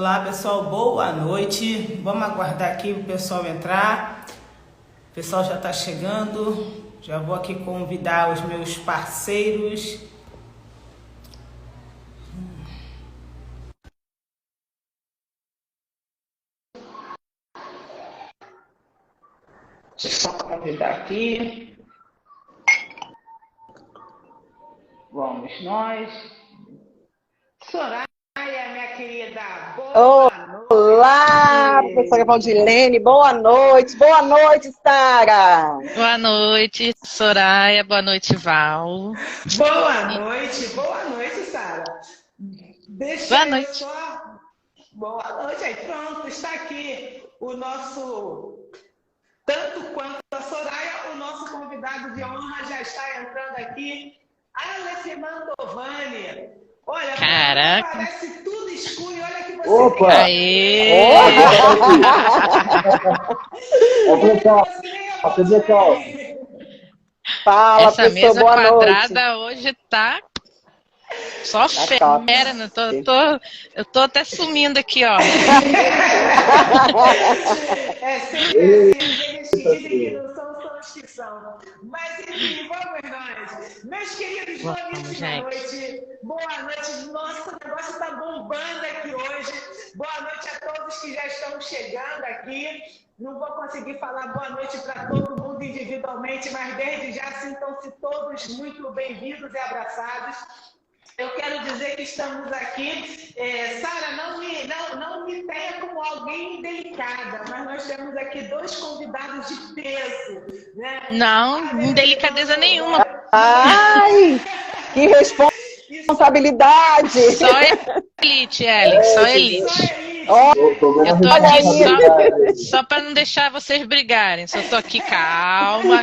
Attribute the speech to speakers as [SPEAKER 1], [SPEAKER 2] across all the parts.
[SPEAKER 1] Olá pessoal, boa noite. Vamos aguardar aqui o pessoal entrar. O pessoal já está chegando. Já vou aqui convidar os meus parceiros. Deixa eu só convidar aqui. Vamos nós. Soraya, minha querida, boa noite.
[SPEAKER 2] Olá, professora Valdilene, boa noite. Boa noite, Sara.
[SPEAKER 3] Boa noite, Soraya. Boa noite, Val.
[SPEAKER 1] Boa noite, Sara.
[SPEAKER 3] Boa noite.
[SPEAKER 1] Só. Boa noite, aí pronto, está aqui o nosso, tanto quanto a Soraya, o nosso convidado de honra já está entrando aqui, Alex Mantovani. Olha,
[SPEAKER 3] caraca,
[SPEAKER 1] parece tudo escuro e olha que você
[SPEAKER 4] Opa!
[SPEAKER 1] tem.
[SPEAKER 3] Aê!
[SPEAKER 4] Pessoal.
[SPEAKER 2] Fala,
[SPEAKER 3] Essa
[SPEAKER 2] pessoal,
[SPEAKER 3] mesa
[SPEAKER 2] boa
[SPEAKER 3] quadrada
[SPEAKER 2] noite.
[SPEAKER 3] hoje tá só
[SPEAKER 2] top.
[SPEAKER 3] fera, né? Eu tô até sumindo aqui, ó.
[SPEAKER 1] É sempre assim, eles dizem que não são os que são. Mas enfim, vamos nós. Meus queridos, boníssima noite. Boa noite. Nossa, o negócio está bombando aqui hoje. Boa noite a todos que já estão chegando aqui. Não vou conseguir falar boa noite para todo mundo individualmente, mas desde já sintam-se todos muito bem-vindos e abraçados. Eu quero dizer que estamos aqui, Sara, não me tenha como alguém indelicada, mas nós temos aqui dois convidados de peso, né?
[SPEAKER 3] Não, indelicadeza nenhuma.
[SPEAKER 2] Ai, que responsabilidade.
[SPEAKER 3] Só elite, Ellen, só elite.
[SPEAKER 2] Eu
[SPEAKER 3] tô aqui só para não deixar vocês brigarem. Só tô aqui, calma.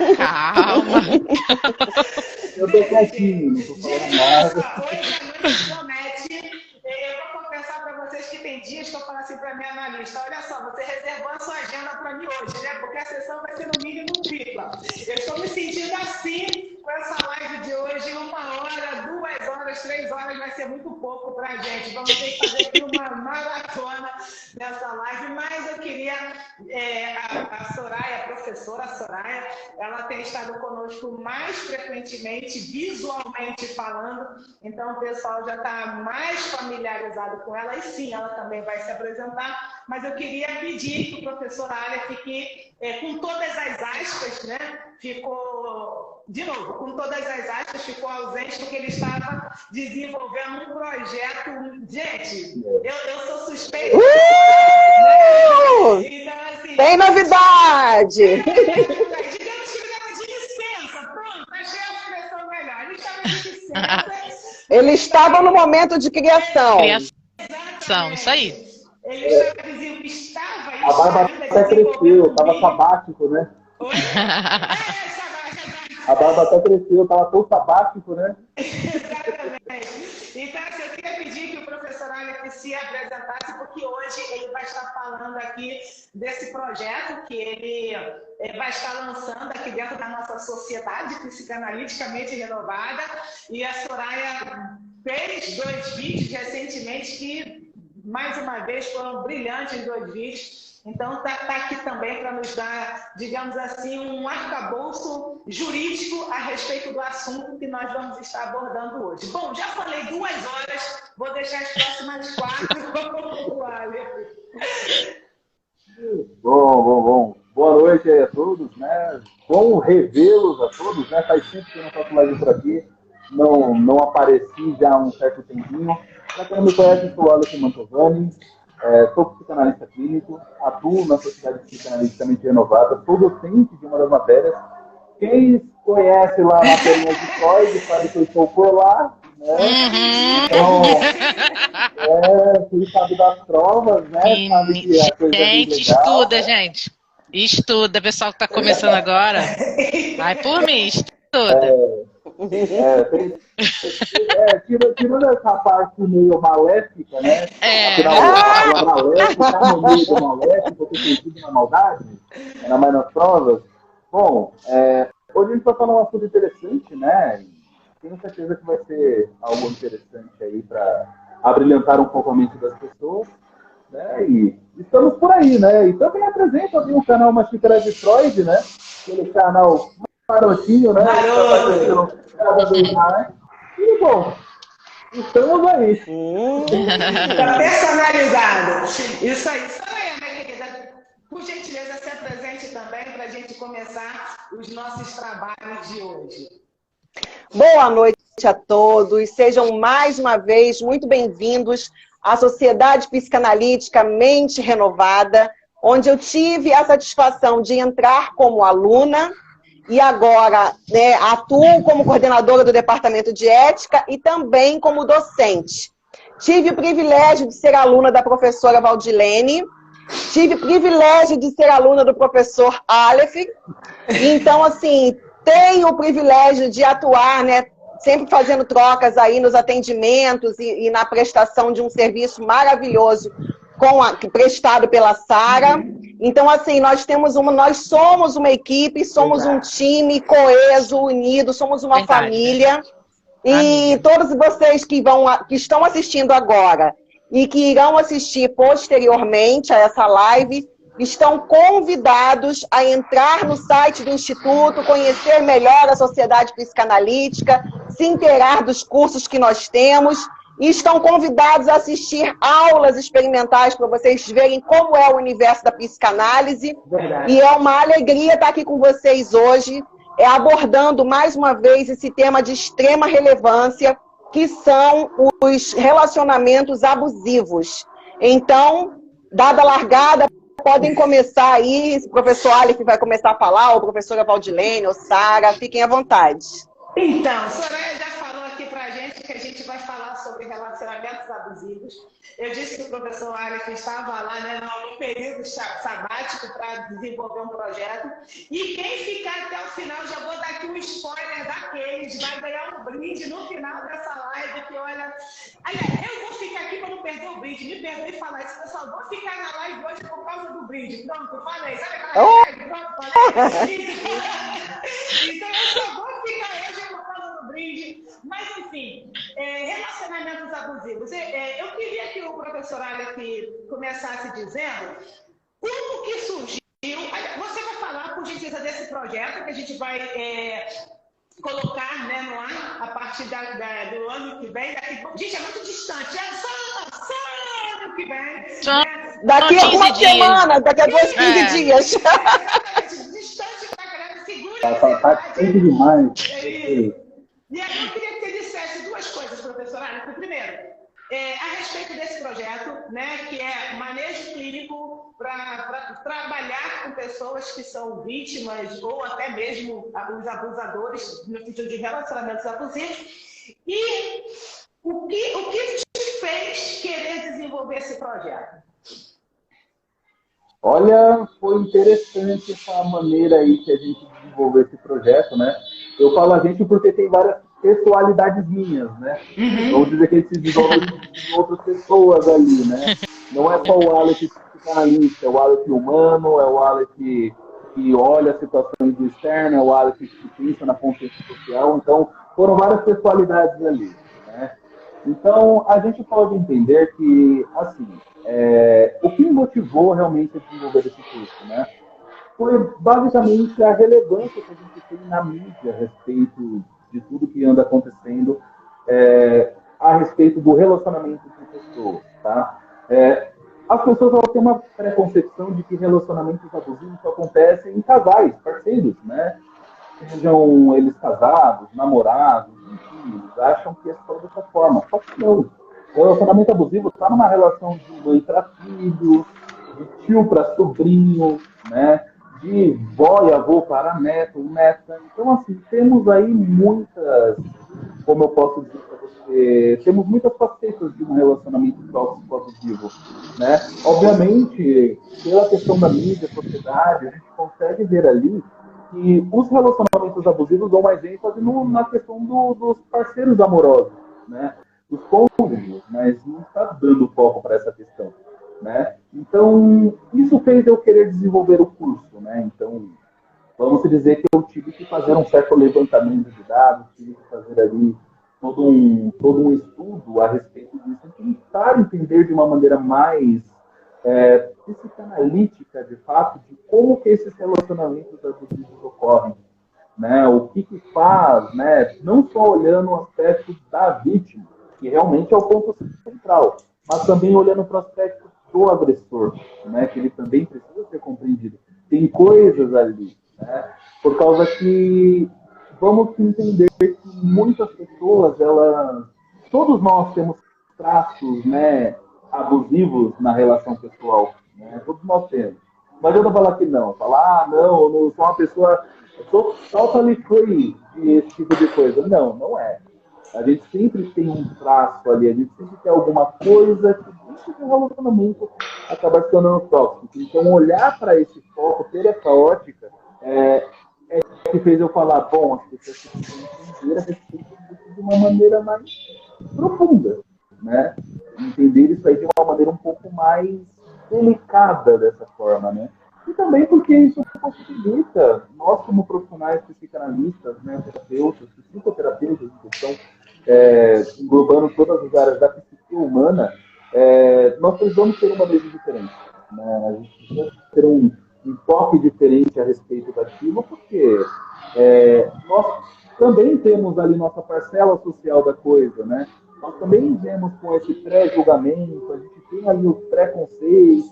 [SPEAKER 4] Eu tô quietinho, não tô falando nada.
[SPEAKER 1] Hoje a noite promete. Eu vou confessar para vocês que tem dias que eu falo assim para minha analista: olha só, você reservou a sua agenda para mim hoje, né? Porque a sessão vai ser no mínimo tripla. Eu estou me sentindo assim com essa live de hoje. 1 hora, 2 horas, 3 horas vai ser muito pouco para a gente. Vamos ter que fazer aqui uma maratona nessa live. Mas eu queria, a Soraya, a professora Soraya, ela tem estado conosco mais frequentemente, visualmente falando. Então o pessoal já está mais familiarizado com ela, e sim, ela também vai se apresentar, mas eu queria pedir que o professor Alex fique com todas as aspas, né? Ficou, de novo, com todas as aspas, ficou ausente porque ele estava desenvolvendo um projeto. Gente, eu sou suspeita. Então, assim,
[SPEAKER 2] tem novidade!
[SPEAKER 1] Digamos que ele estava de licença, pronto, achei a expressão melhor. Ele estava de licença.
[SPEAKER 2] Ele estava no momento de criação.
[SPEAKER 3] Criação, isso aí.
[SPEAKER 1] Ele estava
[SPEAKER 4] A barba até cresceu, estava sabático, né?
[SPEAKER 1] Oi?
[SPEAKER 4] A barba até cresceu, estava tão sabático, né?
[SPEAKER 1] Exatamente. Então, eu queria pedir que o professor Alex se apresentasse, porque hoje ele vai estar falando aqui desse projeto que ele vai estar lançando aqui dentro da nossa sociedade psicanaliticamente renovada. E a Soraya fez 2 vídeos recentemente que, mais uma vez, foram brilhantes 2 vídeos. Então, está aqui também para nos dar, digamos assim, um arcabouço jurídico a respeito do assunto que nós vamos estar abordando hoje. Bom, já falei 2 horas, vou deixar as próximas 4 com o Alex.
[SPEAKER 4] Bom. Boa noite aí a todos, né? Bom revê-los a todos, né? Faz tempo que eu não faço live por aqui, não apareci já há um certo tempinho. Para quem não me conhece, sou o Alex Mantovani. Sou psicanalista clínico, atuo na Sociedade Psicanalisticamente Renovada, sou docente de uma das matérias. Quem conhece lá a materinha de Freud sabe que eu estou por lá, né? Então, quem sabe das provas, né? Sabe que a coisa é bem legal.
[SPEAKER 3] Estuda, gente. Estuda, pessoal que está começando agora. Vai por mim, estuda.
[SPEAKER 4] Tirando essa parte meio maléfica, né? Afinal, a maléfica está no meio do maléfico, porque tem tudo na maldade, ainda mais nas provas. Bom, hoje a gente vai falar um assunto interessante, né? Tenho certeza que vai ser algo interessante aí para abrilhantar um pouco a mente das pessoas, né? estamos por aí, né? E também apresento ali o canal Uma Xícara de Freud, né? Aquele canal marotinho, né?
[SPEAKER 1] Maroto.
[SPEAKER 4] Cada vez mais. E, bom, estamos aí.
[SPEAKER 1] Tá personalizado. Isso aí. Soraya, minha querida, por gentileza, se apresente também para a gente começar os nossos trabalhos de hoje.
[SPEAKER 2] Boa noite a todos. Sejam mais uma vez muito bem-vindos à Sociedade Psicanalítica Mente Renovada, onde eu tive a satisfação de entrar como aluna e agora, né, atuo como coordenadora do Departamento de Ética e também como docente. Tive o privilégio de ser aluna da professora Valdilene, tive o privilégio de ser aluna do professor Aleph. Então, assim, tenho o privilégio de atuar, né, sempre fazendo trocas aí nos atendimentos e na prestação de um serviço maravilhoso prestado pela Sara. Então, assim, nós somos uma equipe, somos um time coeso, unido, somos uma família. E todos vocês que estão assistindo agora e que irão assistir posteriormente a essa live, estão convidados a entrar no site do Instituto, conhecer melhor a Sociedade Psicanalítica, se inteirar dos cursos que nós temos, e estão convidados a assistir aulas experimentais para vocês verem como é o universo da psicanálise. Verdade. E é uma alegria estar aqui com vocês hoje, abordando mais uma vez esse tema de extrema relevância, que são os relacionamentos abusivos. Então, dada a largada, podem começar aí, o professor Aleph vai começar a falar, ou a professora Valdilene, ou Sara, fiquem à vontade.
[SPEAKER 1] Então, Soraya já falou aqui pra gente que a gente vai falar sobre relacionamentos abusivos. Eu disse que o professor Aleph estava lá, né, no período sabático para desenvolver um projeto. E quem ficar até o final, já vou dar aqui um spoiler daqueles, vai ganhar um brinde no final dessa live, que olha... Aliás, eu vou ficar aqui para não perder o brinde, me perdoe falar isso, pessoal, vou ficar na live hoje por causa do brinde. Pronto, falei, sabe aquela live? Pronto, falei. Então eu só vou ficar hoje por causa do brinde. Mas, enfim, relacionamentos abusivos. Eu queria que o professor Aleph começasse dizendo como que surgiu. Você vai falar, por gentileza, desse projeto que a gente vai colocar, né, no ar a partir do ano que vem. Gente, é muito distante. É só ano que vem. Né?
[SPEAKER 2] Daqui a uma semana, daqui a 15 dias.
[SPEAKER 1] Exatamente, distante pra caramba. Segura.
[SPEAKER 4] Tá tempo demais.
[SPEAKER 1] E aí eu queria que você dissesse duas coisas, professor Aleph. Primeiro, a respeito desse projeto, né, que é manejo clínico para trabalhar com pessoas que são vítimas ou até mesmo os abusadores no sentido de relacionamentos abusivos. E o que te fez querer desenvolver esse projeto?
[SPEAKER 4] Olha, foi interessante essa maneira aí que a gente desenvolveu esse projeto, né? Eu falo a gente porque tem várias pessoalidades minhas, né? Vamos dizer que ele se desenvolve de outras pessoas ali, né? Não é só o Aleph psicanalista, é o Aleph humano, é o Aleph que olha situações externas, é o Aleph que pensa na consciência social. Então, foram várias pessoalidades ali, né? Então, a gente pode entender que, assim, o que me motivou realmente a desenvolver esse curso, né? Foi basicamente a relevância que a gente tem na mídia a respeito de tudo que anda acontecendo a respeito do relacionamento entre pessoas, tá? As pessoas elas têm uma preconcepção de que relacionamentos abusivos só acontecem em casais, parceiros, né? Sejam eles casados, namorados, enfim, eles acham que é só dessa forma. Só que não. O relacionamento abusivo está numa relação de mãe para filho, de tio para sobrinho, né? De vó e avô para neto, neta. Então, assim, temos aí muitas, como eu posso dizer para você, temos muitas facetas de um relacionamento tóxico abusivo, né? Obviamente, pela questão da mídia, sociedade, a gente consegue ver ali que os relacionamentos abusivos dão mais ênfase na questão dos parceiros amorosos, né? Dos cônjuges, mas não está dando foco para essa questão, né? Então, isso fez eu querer desenvolver o curso, né? Então, vamos dizer que eu tive que fazer um certo levantamento de dados, tive que fazer ali todo um estudo a respeito disso, tentar entender de uma maneira mais psicanalítica, de fato, de como que esses relacionamentos abusivos ocorrem. Né? O que faz, né? Não só olhando o aspecto da vítima, que realmente é o ponto central, mas também olhando para o aspecto do agressor, né? Que ele também precisa ser compreendido. Tem coisas ali, né? Por causa que vamos entender que muitas pessoas, todos nós temos traços, né, abusivos na relação pessoal, né? Todos nós temos. Não adianta falar que não. Falar, não, eu não sou uma pessoa totally free desse tipo de coisa. Não, não é. A gente sempre tem um traço ali, a gente sempre tem alguma coisa que dentro de um relacionamento acaba se tornando tóxico. Então, olhar para esse foco, ter essa ótica, é que fez eu falar, bom, as pessoas precisam entender a respeito disso de uma maneira mais profunda, né? Entender isso aí de uma maneira um pouco mais delicada dessa forma, né? E também porque isso possibilita nós, como profissionais psicanalistas, né, terapeutas, psicoterapeutas, que estão englobando todas as áreas da psique humana, nós precisamos ter uma manejo diferente. Né? A gente precisa ter um enfoque diferente a respeito daquilo, porque nós também temos ali nossa parcela social da coisa, né? Nós também vemos com esse pré-julgamento, a gente tem ali os preconceitos,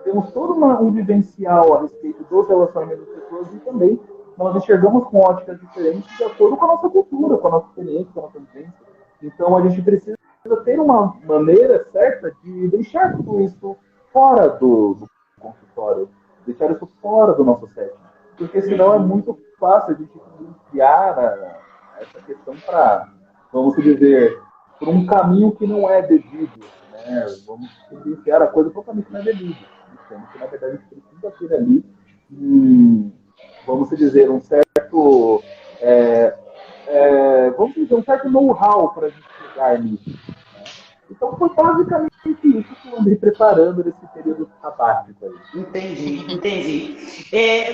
[SPEAKER 4] temos todo um vivencial a respeito dos relacionamentos das pessoas e também nós enxergamos com óticas diferentes de acordo com a nossa cultura, com a nossa experiência, com a nossa vivência. Então a gente precisa ter uma maneira certa de deixar tudo isso fora do consultório, deixar isso fora do nosso setting, porque senão é muito fácil a gente enfiar essa questão para, vamos dizer, por um caminho que não é devido, né? Vamos enfiar a coisa por um caminho que não é devido. Sendo que, na verdade, a gente precisa ter ali, vamos dizer, um certo, um certo know-how para a gente chegar nisso. Né? Então, foi basicamente isso que eu andei preparando nesse período sabático aí.
[SPEAKER 1] Entendi.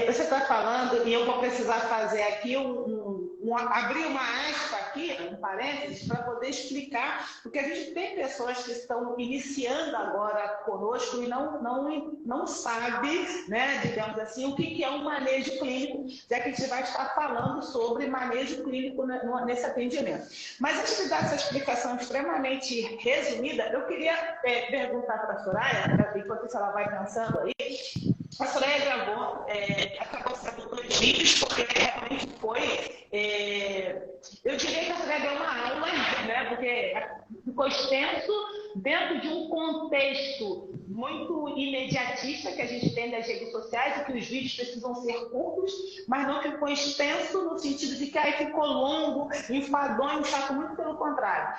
[SPEAKER 1] Você está falando, e eu vou precisar fazer aqui abrir uma aspa aqui, um parênteses, para poder explicar, porque a gente tem pessoas que estão iniciando agora conosco e não sabe, né, digamos assim, o que é um manejo clínico, já que a gente vai estar falando sobre manejo clínico nesse atendimento. Mas antes de dar essa explicação extremamente resumida, eu queria perguntar para a Soraya, enquanto ela vai pensando aí. A Soraya gravou, acabou sendo 2 vídeos, porque realmente foi. Eu diria que a Soraya deu uma aula, né, porque ficou extenso dentro de um contexto muito imediatista que a gente tem das redes sociais, e que os vídeos precisam ser curtos, mas não ficou extenso no sentido de que aí ficou longo, enfadonho, chato, muito pelo contrário.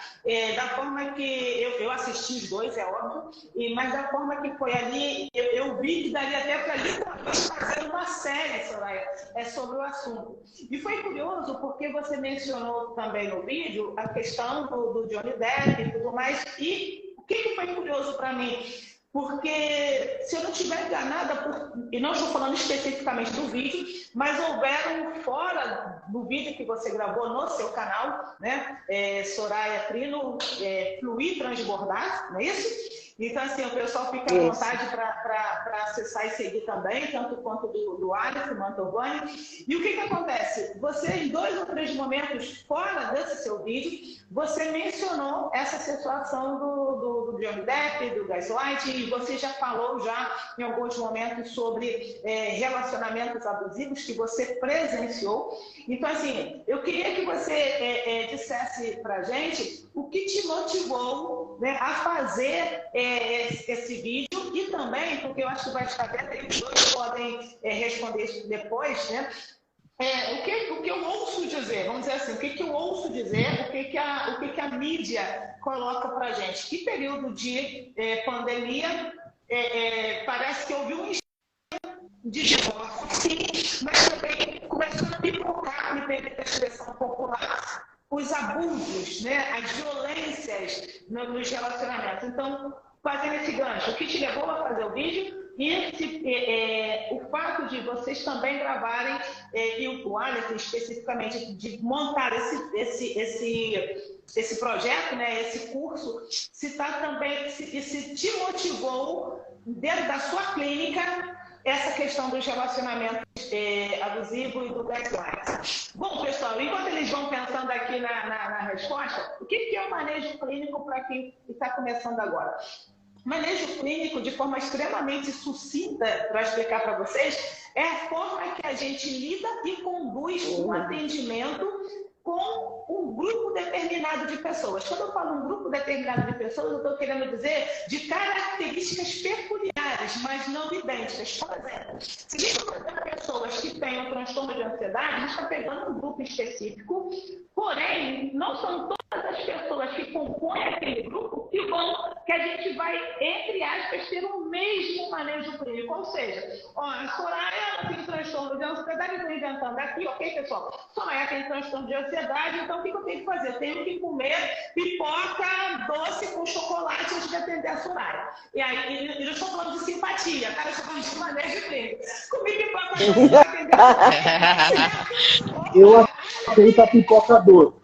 [SPEAKER 1] Da forma que eu assisti os 2, é óbvio, mas da forma que foi ali, eu vi que daria até para literalmente fazer uma série, Soraya, sobre o assunto. E foi curioso porque você mencionou também no vídeo a questão do Johnny Depp e tudo mais, e o que foi curioso para mim? Porque, se eu não estiver enganada, e não estou falando especificamente do vídeo, mas houveram fora do vídeo que você gravou no seu canal, né? Soraya Trino, Fluir Transbordar, não é isso? Então, assim, o pessoal fica à vontade para acessar e seguir também, tanto quanto do Alisson Mantovani. E o que acontece? Você, em 2 ou 3 momentos fora desse seu vídeo, você mencionou essa situação do Johnny Depp, do Gaslight, e você já falou em alguns momentos sobre relacionamentos abusivos que você presenciou. Então, assim, eu queria que você dissesse para a gente o que te motivou, né, a fazer esse vídeo, e também, porque eu acho que vai estar dentro, e os 2 podem responder isso depois, né? O que eu ouço dizer, vamos dizer assim, o que eu ouço dizer, o que a mídia coloca para a gente. Que período de pandemia parece que houve um de divórcio, sim, mas também começou a pipocar, me permite a expressão popular, os abusos, né, as violências nos relacionamentos. Então, fazendo esse gancho, o que te levou a fazer o vídeo E o fato de vocês também gravarem, e o Alisson especificamente, de montar esse projeto, né, esse curso, se te motivou, dentro da sua clínica, essa questão dos relacionamentos abusivos e do gaslighting. Bom, pessoal, enquanto eles vão pensando aqui na resposta, o que é o manejo clínico para quem está começando agora? Manejo clínico, de forma extremamente sucinta, para explicar para vocês, é a forma que a gente lida e conduz um atendimento com um grupo determinado de pessoas. Quando eu falo um grupo determinado de pessoas, eu estou querendo dizer de características peculiares, mas não idênticas. Por exemplo, se a gente for pegar pessoas que têm um transtorno de ansiedade, a gente está pegando um grupo específico, porém, não são todas as pessoas que compõem aquele grupo que a gente vai, entre aspas, ter o mesmo manejo clínico. Ou seja, a Soraya tem transtorno de ansiedade, eu estou inventando aqui, ok, pessoal? Soraya tem transtorno de ansiedade, então o que eu tenho que fazer? Eu tenho que comer pipoca doce com chocolate antes de atender a Soraya. E aí, eu estou falando de simpatia, tá? Eu estou falando de manejo clínico. Comer pipoca doce para atender a Soraya.
[SPEAKER 4] Eu aceito a pipoca doce.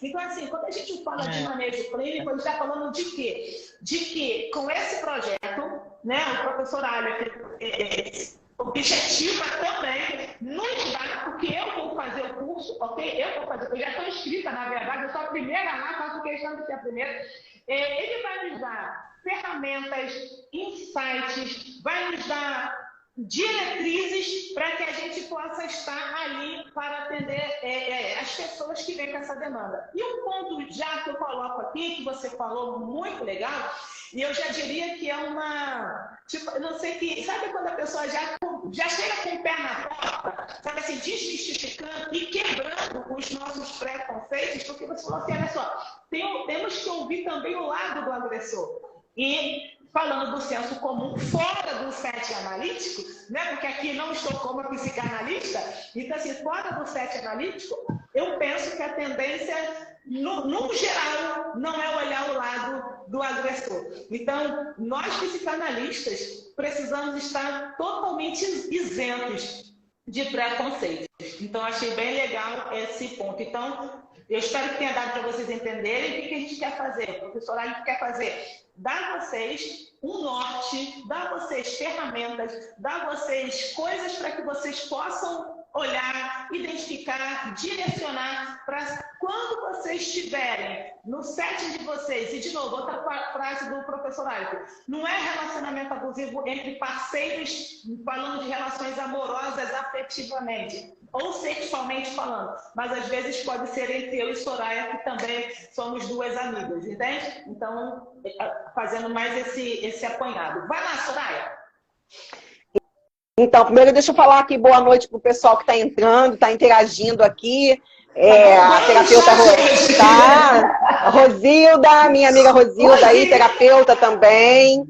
[SPEAKER 1] Então, assim, quando a gente fala de manejo clínico, a gente está falando de quê? De que, com esse projeto, né, o professor Alisson objetiva também nos dar, porque eu vou fazer o curso, ok? Eu já estou inscrita, na verdade, eu sou a primeira lá, faço questão de ser a primeira. Ele vai nos dar ferramentas, insights, vai nos dar diretrizes para que a gente possa estar ali para atender as pessoas que vêm com essa demanda. E um ponto já que eu coloco aqui, que você falou muito legal, e eu já diria que é uma... Tipo, eu não sei que... Sabe quando a pessoa já chega com o pé na porta, sabe assim, desmistificando e quebrando os nossos preconceitos, porque você falou assim, olha só, temos que ouvir também o lado do agressor. E falando do senso comum, fora do set analítico, né? Porque aqui não estou como psicanalista, então, assim, fora do set analítico, eu penso que a tendência, no geral, não é olhar o lado do agressor. Então, nós psicanalistas precisamos estar totalmente isentos de preconceitos. Então, achei bem legal esse ponto. Então, eu espero que tenha dado para vocês entenderem o que a gente quer fazer. O professor a gente quer fazer dar a vocês um norte, dar a vocês ferramentas, dar a vocês coisas para que vocês possam olhar, identificar, direcionar para quando vocês estiverem no setting de vocês. E, de novo, outra frase do professor Alisson, não é relacionamento abusivo entre parceiros, falando de relações amorosas afetivamente, ou sexualmente falando, mas às vezes pode ser entre eu e Soraya, que também somos duas amigas, entende? Então, fazendo mais esse apanhado. Vai lá, Soraya!
[SPEAKER 2] Então, primeiro deixa eu falar aqui boa noite para o pessoal que está entrando, está interagindo aqui. A terapeuta a Rosilda, minha amiga Rosilda aí, terapeuta também.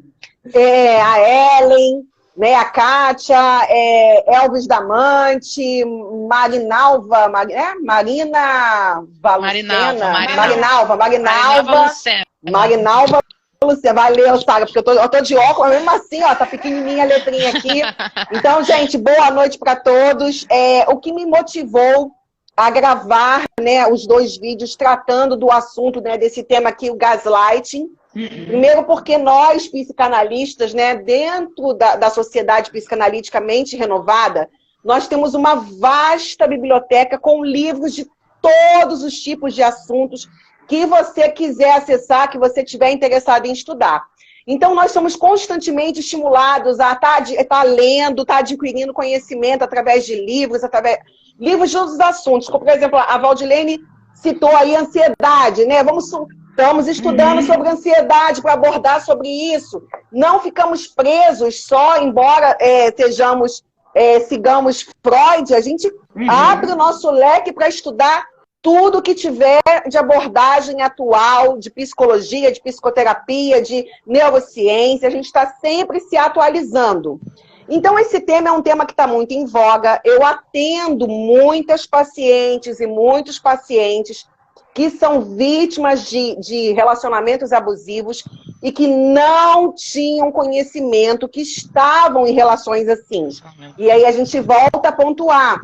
[SPEAKER 2] A Ellen, né, a Kátia, Elvis Damante, Marinalva, Lúcia, valeu, Sara, porque eu tô de óculos, mesmo assim, ó, tá pequenininha a letrinha aqui. Então, gente, boa noite para todos. O que me motivou a gravar, né, os 2 vídeos tratando do assunto, né, desse tema aqui, o gaslighting. Primeiro porque nós, psicanalistas, né, dentro da sociedade psicanaliticamente renovada, nós temos uma vasta biblioteca com livros de todos os tipos de assuntos que você quiser acessar, que você estiver interessado em estudar. Então, nós somos constantemente estimulados a estar lendo, estar adquirindo conhecimento através de livros, livros de todos os assuntos. Como, por exemplo, a Valdilene citou aí ansiedade, né? Estamos estudando sobre ansiedade para abordar sobre isso. Não ficamos presos só, embora sigamos Freud, a gente abre o nosso leque para estudar tudo que tiver de abordagem atual, de psicologia, de psicoterapia, de neurociência, a gente está sempre se atualizando. Então, esse tema é um tema que está muito em voga. Eu atendo muitas pacientes e muitos pacientes que são vítimas de relacionamentos abusivos e que não tinham conhecimento, que estavam em relações assim. E aí a gente volta a pontuar.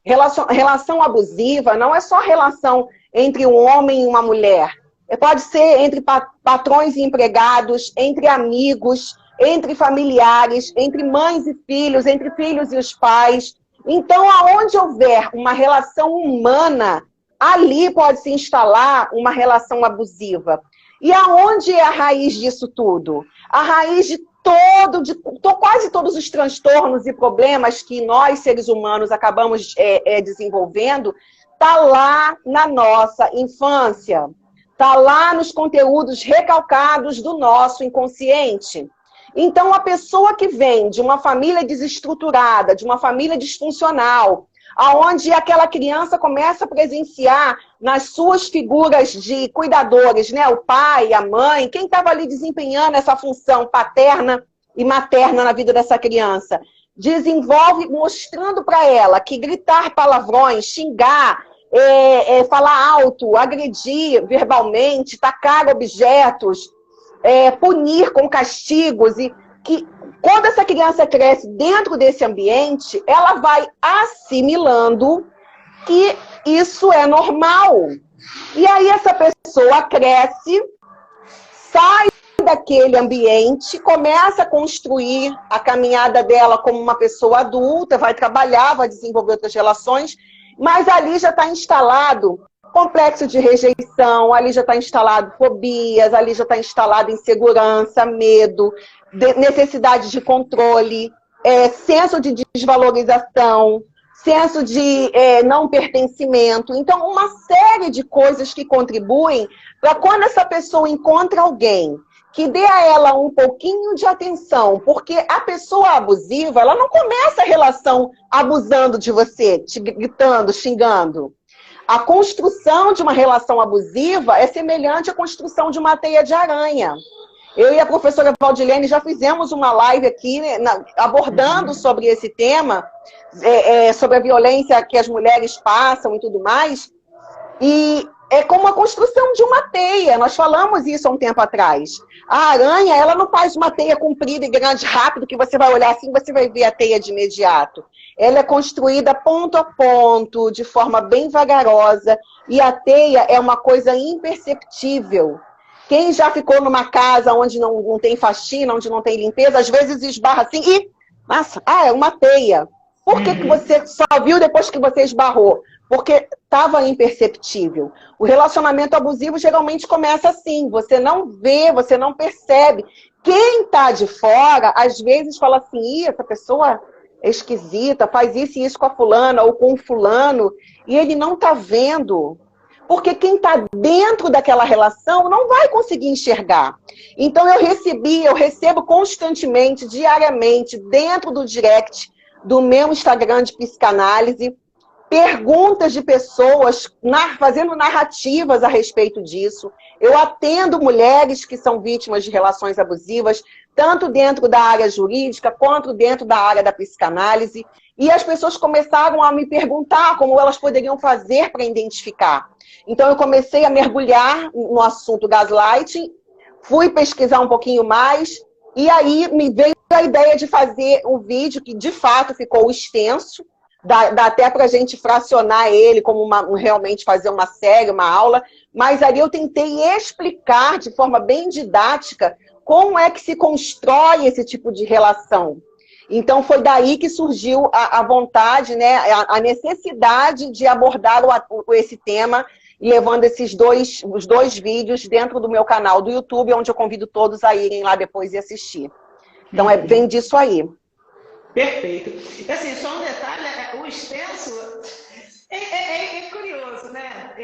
[SPEAKER 2] Relação abusiva não é só relação entre um homem e uma mulher. Pode ser entre patrões e empregados, entre amigos, entre familiares, entre mães e filhos, entre filhos e os pais. Então, aonde houver uma relação humana, ali pode se instalar uma relação abusiva. E aonde é a raiz disso tudo? A raiz de quase todos os transtornos e problemas que nós, seres humanos, acabamos desenvolvendo, está lá na nossa infância. Está lá nos conteúdos recalcados do nosso inconsciente. Então, a pessoa que vem de uma família desestruturada, de uma família disfuncional, aonde aquela criança começa a presenciar nas suas figuras de cuidadores, né? O pai, a mãe, quem estava ali desempenhando essa função paterna e materna na vida dessa criança, desenvolve mostrando para ela que gritar palavrões, xingar, falar alto, agredir verbalmente, tacar objetos, punir com castigos, e que quando essa criança cresce dentro desse ambiente, ela vai assimilando que isso é normal. E aí essa pessoa cresce, sai daquele ambiente, começa a construir a caminhada dela como uma pessoa adulta, vai trabalhar, vai desenvolver outras relações, mas ali já está instalado complexo de rejeição, ali já está instalado fobias, ali já está instalado insegurança, medo, necessidade de controle, senso de desvalorização, senso de não pertencimento. Então, uma série de coisas que contribuem para quando essa pessoa encontra alguém que dê a ela um pouquinho de atenção, porque a pessoa abusiva, ela não começa a relação abusando de você, te gritando, xingando. A construção de uma relação abusiva é semelhante à construção de uma teia de aranha. Eu e a professora Valdilene já fizemos uma live aqui, né, abordando sobre esse tema, sobre a violência que as mulheres passam e tudo mais. E é como a construção de uma teia. Nós falamos isso há um tempo atrás. A aranha, ela não faz uma teia comprida e grande, rápido, que você vai olhar assim, você vai ver a teia de imediato. Ela é construída ponto a ponto, de forma bem vagarosa, e a teia é uma coisa imperceptível. Quem já ficou numa casa onde não tem faxina, onde não tem limpeza, às vezes esbarra assim, e, nossa, é uma teia. Por que você só viu depois que você esbarrou? Porque estava imperceptível. O relacionamento abusivo geralmente começa assim, você não vê, você não percebe. Quem está de fora, às vezes fala assim, essa pessoa é esquisita, faz isso e isso com a fulana ou com o fulano, e ele não está vendo. Porque quem está dentro daquela relação não vai conseguir enxergar. Então eu recebo constantemente, diariamente, dentro do direct do meu Instagram de psicanálise, perguntas de pessoas fazendo narrativas a respeito disso. Eu atendo mulheres que são vítimas de relações abusivas, tanto dentro da área jurídica, quanto dentro da área da psicanálise. E as pessoas começaram a me perguntar como elas poderiam fazer para identificar. Então eu comecei a mergulhar no assunto gaslighting, fui pesquisar um pouquinho mais, e aí me veio a ideia de fazer um vídeo que de fato ficou extenso, dá até para a gente fracionar ele como realmente fazer uma série, uma aula, mas ali eu tentei explicar de forma bem didática como é que se constrói esse tipo de relação. Então foi daí que surgiu a vontade, né, a necessidade de abordar esse tema, levando os dois vídeos dentro do meu canal do YouTube, onde eu convido todos a irem lá depois e assistir. Então vem disso aí.
[SPEAKER 1] Perfeito. Assim, só um detalhe, o extenso é curioso, né?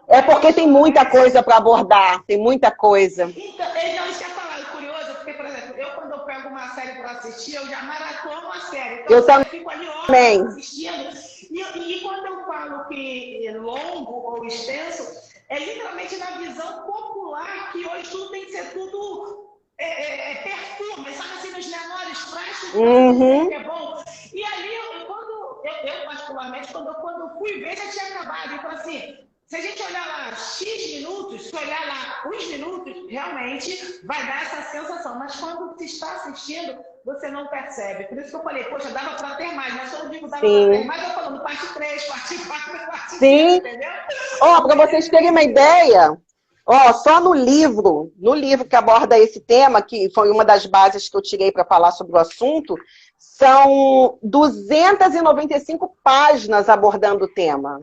[SPEAKER 2] É porque tem muita coisa para abordar, tem muita coisa.
[SPEAKER 1] Então, isso que eu ia falar, é curioso, porque, por exemplo, quando eu pego uma série para assistir, eu já maratono a série. Então,
[SPEAKER 2] eu também
[SPEAKER 1] fico ali horas assistindo. E quando eu falo que é longo ou extenso, é literalmente na visão popular que hoje tudo tem que ser tudo perfume, sabe assim, nos menores frascos, que é bom. E ali, eu particularmente, quando eu fui ver, já tinha acabado. Então, assim, se a gente olhar lá X minutos, se olhar lá os minutos, realmente vai dar essa sensação. Mas quando se está assistindo, você não percebe. Por isso que eu falei, poxa, dava para ter mais. Mas quando eu digo dava para ter mais, eu falando parte 3, parte 4, parte 5, entendeu?
[SPEAKER 2] Para vocês terem uma ideia, só no livro que aborda esse tema, que foi uma das bases que eu tirei para falar sobre o assunto, são 295 páginas abordando o tema.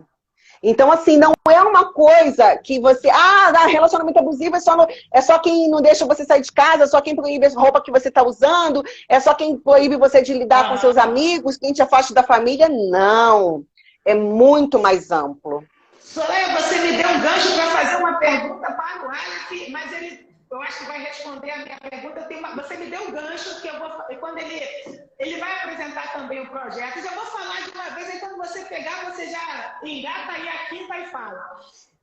[SPEAKER 2] Então, assim, não é uma coisa que você... relacionamento abusivo é só quem não deixa você sair de casa, é só quem proíbe a roupa que você está usando, é só quem proíbe você de lidar com seus amigos, quem te afasta da família. Não. É muito mais amplo.
[SPEAKER 1] Soraya, você me deu um gancho para fazer uma pergunta para o Alex, mas eu acho que vai responder a minha pergunta. Você me deu um gancho, que eu vou, quando ele vai apresentar também o projeto, eu já vou falar de uma vez, aí quando você pegar, você já engata aí a quinta e fala.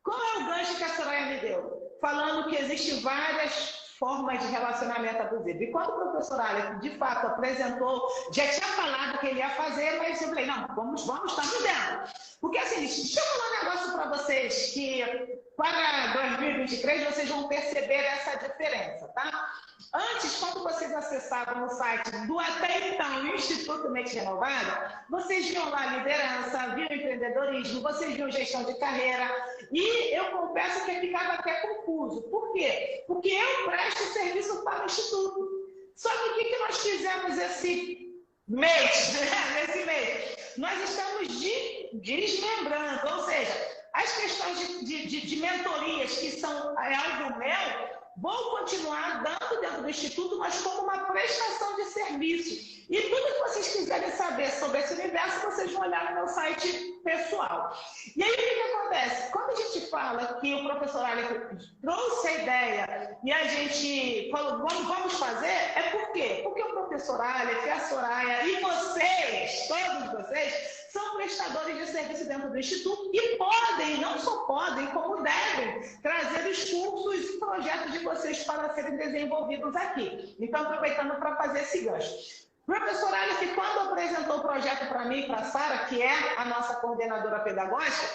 [SPEAKER 1] Qual é o gancho que a Soraya me deu? Falando que existem várias formas de relacionamento abusivo. E quando o professor Alex, de fato, apresentou, já tinha falado que ele ia fazer, mas eu falei, não, vamos, estamos dentro. Porque assim, deixa eu falar um negócio para vocês, que para 2023 vocês vão perceber essa diferença, tá? Antes, quando vocês acessavam o site do até então Instituto Mente Renovada, vocês viam lá liderança, viam empreendedorismo, vocês viam gestão de carreira, e eu confesso que eu ficava até confuso. Por quê? Porque eu presto serviço para o Instituto. Só que o que nós fizemos esse mês, nesse mês? Nós estamos desmembrando, ou seja, as questões de mentorias que são algo meu, vou continuar dando dentro do Instituto, mas como uma prestação de serviço. E tudo que vocês quiserem saber sobre esse universo, vocês vão olhar no meu site pessoal. E aí, o que acontece? Quando a gente fala que o professor Alex trouxe a ideia e a gente falou, vamos fazer, é por quê? Porque o professor Alex, a Soraya e vocês, todos vocês, são prestadores de serviço dentro do Instituto e podem, não só podem, como devem, trazer os cursos e projetos de vocês para serem desenvolvidos aqui. Então, aproveitando para fazer esse gancho. O professor Alex, quando apresentou o projeto para mim e para a Sara, que é a nossa coordenadora pedagógica,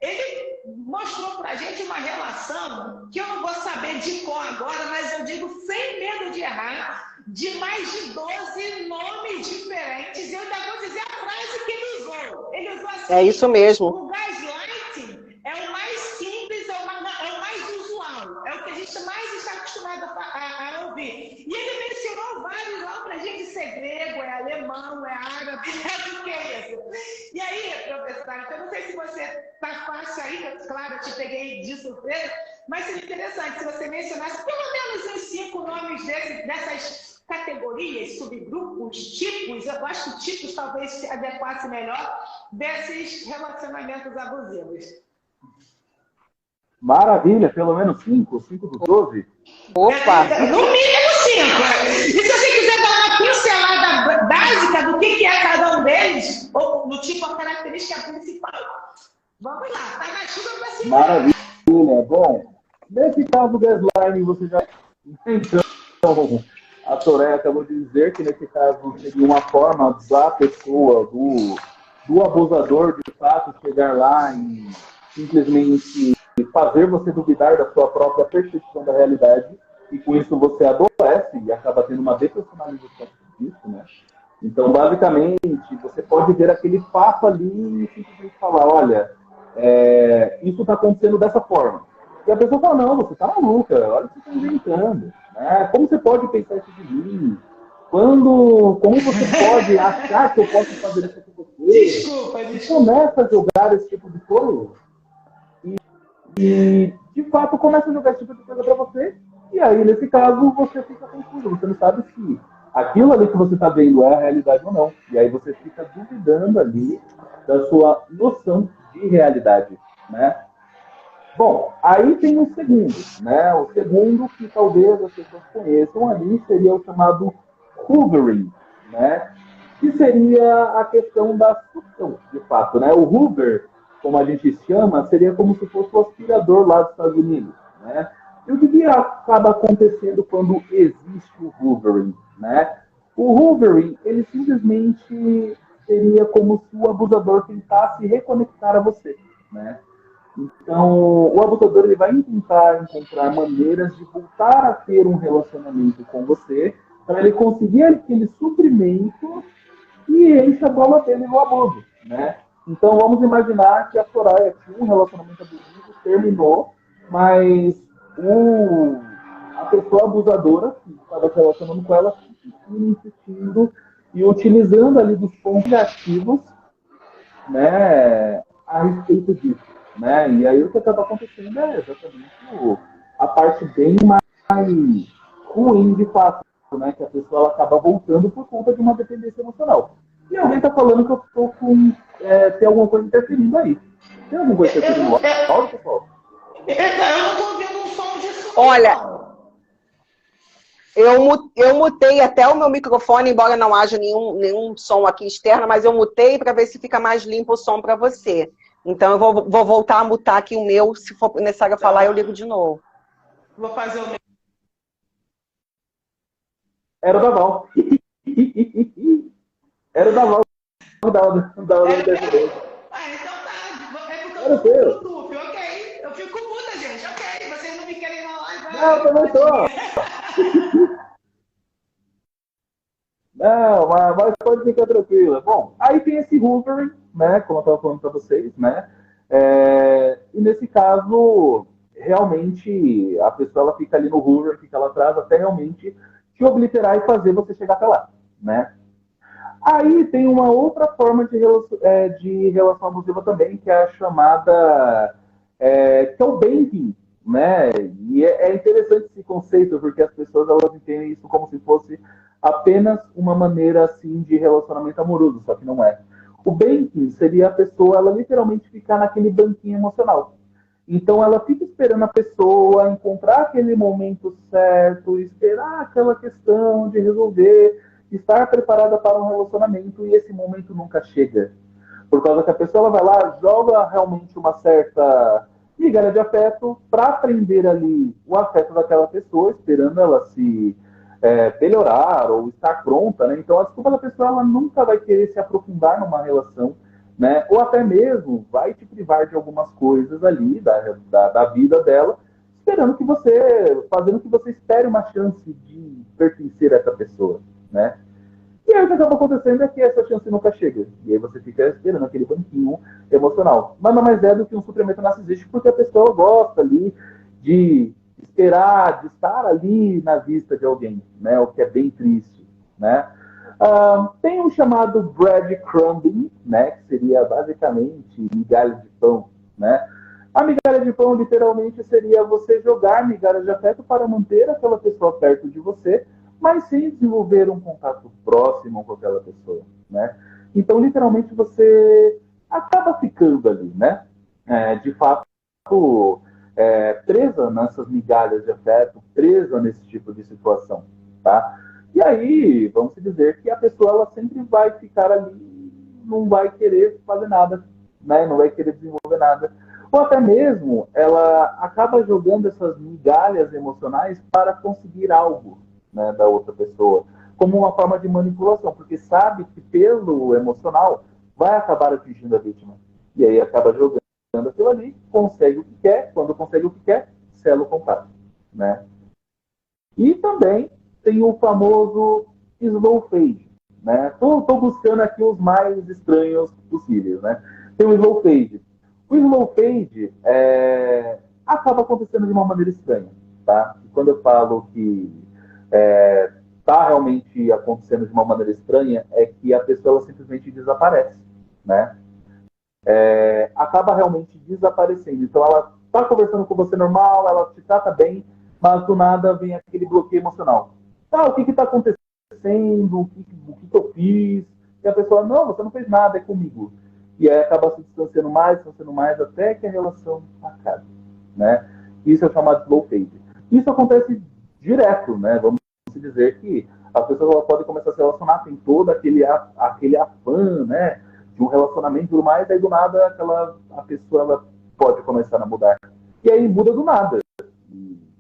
[SPEAKER 1] ele mostrou para a gente uma relação que eu não vou saber de cor agora, mas eu digo sem medo de errar, de mais de 12 nomes diferentes. E eu ainda vou dizer a frase que ele usou. Ele usou assim:
[SPEAKER 2] é isso mesmo.
[SPEAKER 1] O gaslighting é o mais simples, é o mais usual. É o que a gente mais está acostumado a ouvir. E ele mencionou vários lá para a gente ser grego, é alemão, é árabe, é do que é isso. E aí, professor, eu não sei se você está fácil aí, claro, eu te peguei de surpresa, mas seria interessante se você mencionasse pelo menos uns 5 nomes dessas categorias, subgrupos, tipos. Eu acho que tipos talvez se adequasse melhor desses relacionamentos abusivos.
[SPEAKER 4] Maravilha, pelo menos 5 dos 12.
[SPEAKER 2] Opa!
[SPEAKER 1] No mínimo 5. E se você quiser dar uma pincelada básica do que é cada um deles, ou no tipo a característica principal, vamos lá, tá na chuva para cima.
[SPEAKER 4] Maravilha. Bom, nesse caso do gaslighting, você já... Então, a Soraya acabou de dizer que nesse caso seria uma forma da pessoa, do abusador, de fato, chegar lá e simplesmente fazer você duvidar da sua própria percepção da realidade, e com isso você adoece e acaba tendo uma depersonalização disso, né? Então, basicamente, você pode ver aquele passo ali e simplesmente falar, olha, isso está acontecendo dessa forma. E a pessoa fala, não, você está maluca, olha o que você está inventando. Né? Como você pode pensar isso de mim? Como você pode achar que eu posso fazer isso com você?
[SPEAKER 1] Desculpa.
[SPEAKER 4] E começa a jogar esse tipo de coisa. E, de fato, começa a jogar esse tipo de coisa para você. E aí, nesse caso, você fica confuso. Você não sabe se aquilo ali que você está vendo é a realidade ou não. E aí você fica duvidando ali da sua noção de realidade, né? Bom, aí tem o segundo, né? O segundo que talvez as pessoas conheçam ali seria o chamado hoovering, né? que seria a questão da sucção, de fato, né? O Hoover, como a gente chama, seria como se fosse o aspirador lá dos Estados Unidos, né? E o que acaba acontecendo quando existe o hoovering, né? O hoovering, ele simplesmente seria como se o abusador tentasse reconectar a você, né? Então, o abusador ele vai tentar encontrar maneiras de voltar a ter um relacionamento com você para ele conseguir aquele suprimento que enche a bola dele no abuso, né? Então, vamos imaginar que a Soraya tinha um relacionamento abusivo, terminou, mas a pessoa abusadora que estava se relacionando com ela insistindo e utilizando ali dos pontos negativos, né, a respeito disso, né? E aí o que acaba acontecendo é exatamente a parte bem mais ruim de fato, né? Que a pessoa ela acaba voltando por conta de uma dependência emocional. E alguém está falando que eu estou com tem alguma coisa interferindo aí. Tem alguma coisa interferindo no áudio, pessoal?
[SPEAKER 1] Eu não estou ouvindo um som de som.
[SPEAKER 2] Olha, eu mutei até o meu microfone, embora não haja nenhum som aqui externo, mas eu mutei para ver se fica mais limpo o som para você. Então eu vou voltar a mutar aqui o meu, se for necessário falar, eu ligo de novo.
[SPEAKER 1] Vou fazer o meu.
[SPEAKER 4] Era o da Val. Era o da Val. Da hora do interferência.
[SPEAKER 1] Então tá. É porque
[SPEAKER 4] Era
[SPEAKER 1] eu tô
[SPEAKER 4] seu.
[SPEAKER 1] com Bluetooth, ok? Eu fico muda, gente, ok? Vocês não me querem na live.
[SPEAKER 4] Não, também tô. Não, mas pode ficar tranquila. Bom, aí tem esse hoovering, né? Como eu estava falando para vocês, né? E nesse caso, realmente, a pessoa ela fica ali no hoover, fica lá atrás, até realmente te obliterar e fazer você chegar até lá, né? Aí tem uma outra forma de relação abusiva também, que é a chamada, que é o banking, né? E é interessante esse conceito, porque as pessoas elas entendem isso como se fosse apenas uma maneira assim de relacionamento amoroso, só que não é. O banking seria a pessoa, ela literalmente ficar naquele banquinho emocional. Então ela fica esperando a pessoa encontrar aquele momento certo, esperar aquela questão de resolver, estar preparada para um relacionamento e esse momento nunca chega. Por causa que a pessoa ela vai lá, joga realmente uma certa migalha de afeto para prender ali o afeto daquela pessoa, esperando ela se melhorar ou estar pronta, né? Então a desculpa da pessoa ela nunca vai querer se aprofundar numa relação, né? Ou até mesmo vai te privar de algumas coisas ali da vida dela, esperando que fazendo que você espere uma chance de pertencer a essa pessoa, né? E aí o que acaba acontecendo é que essa chance nunca chega. E aí você fica esperando aquele banquinho emocional. Mas não mais é do que um suprimento narcisístico, porque a pessoa gosta ali de esperar, de estar ali na vista de alguém, né? O que é bem triste, né? Tem um chamado breadcrumbing, né? Que seria basicamente migalha de pão, né? A migalha de pão, literalmente, seria você jogar migalhas de afeto para manter aquela pessoa perto de você, mas sem desenvolver um contato próximo com aquela pessoa, né? Então, literalmente, você acaba ficando ali, né? De fato, presa nessas migalhas de afeto, presa nesse tipo de situação, tá? E aí, vamos dizer que a pessoa ela sempre vai ficar ali, não vai querer fazer nada, né? Não vai querer desenvolver nada. Ou até mesmo, ela acaba jogando essas migalhas emocionais para conseguir algo, né, da outra pessoa, como uma forma de manipulação, porque sabe que pelo emocional vai acabar atingindo a vítima. E aí acaba jogando aquilo ali, consegue o que quer, quando consegue o que quer, sela o contrato, né? E também tem o famoso slow fade, né? Tô buscando aqui os mais estranhos possíveis, né? Tem o slow fade. O slow fade acaba acontecendo de uma maneira estranha, tá? E quando eu falo que está realmente acontecendo de uma maneira estranha, é que a pessoa simplesmente desaparece, né? Acaba realmente desaparecendo. Então ela está conversando com você normal, ela te trata bem, mas do nada vem aquele bloqueio emocional. O que está acontecendo? O que eu fiz? E a pessoa, não, você não fez nada, é comigo. E aí acaba se distanciando mais, até que a relação acabe, né? Isso é chamado slow fade. Isso acontece direto, né? Vamos dizer que As pessoas elas podem começar a se relacionar, tem todo aquele afã, né, de um relacionamento e tudo mais, aí do nada a pessoa ela pode começar a mudar. E aí muda do nada.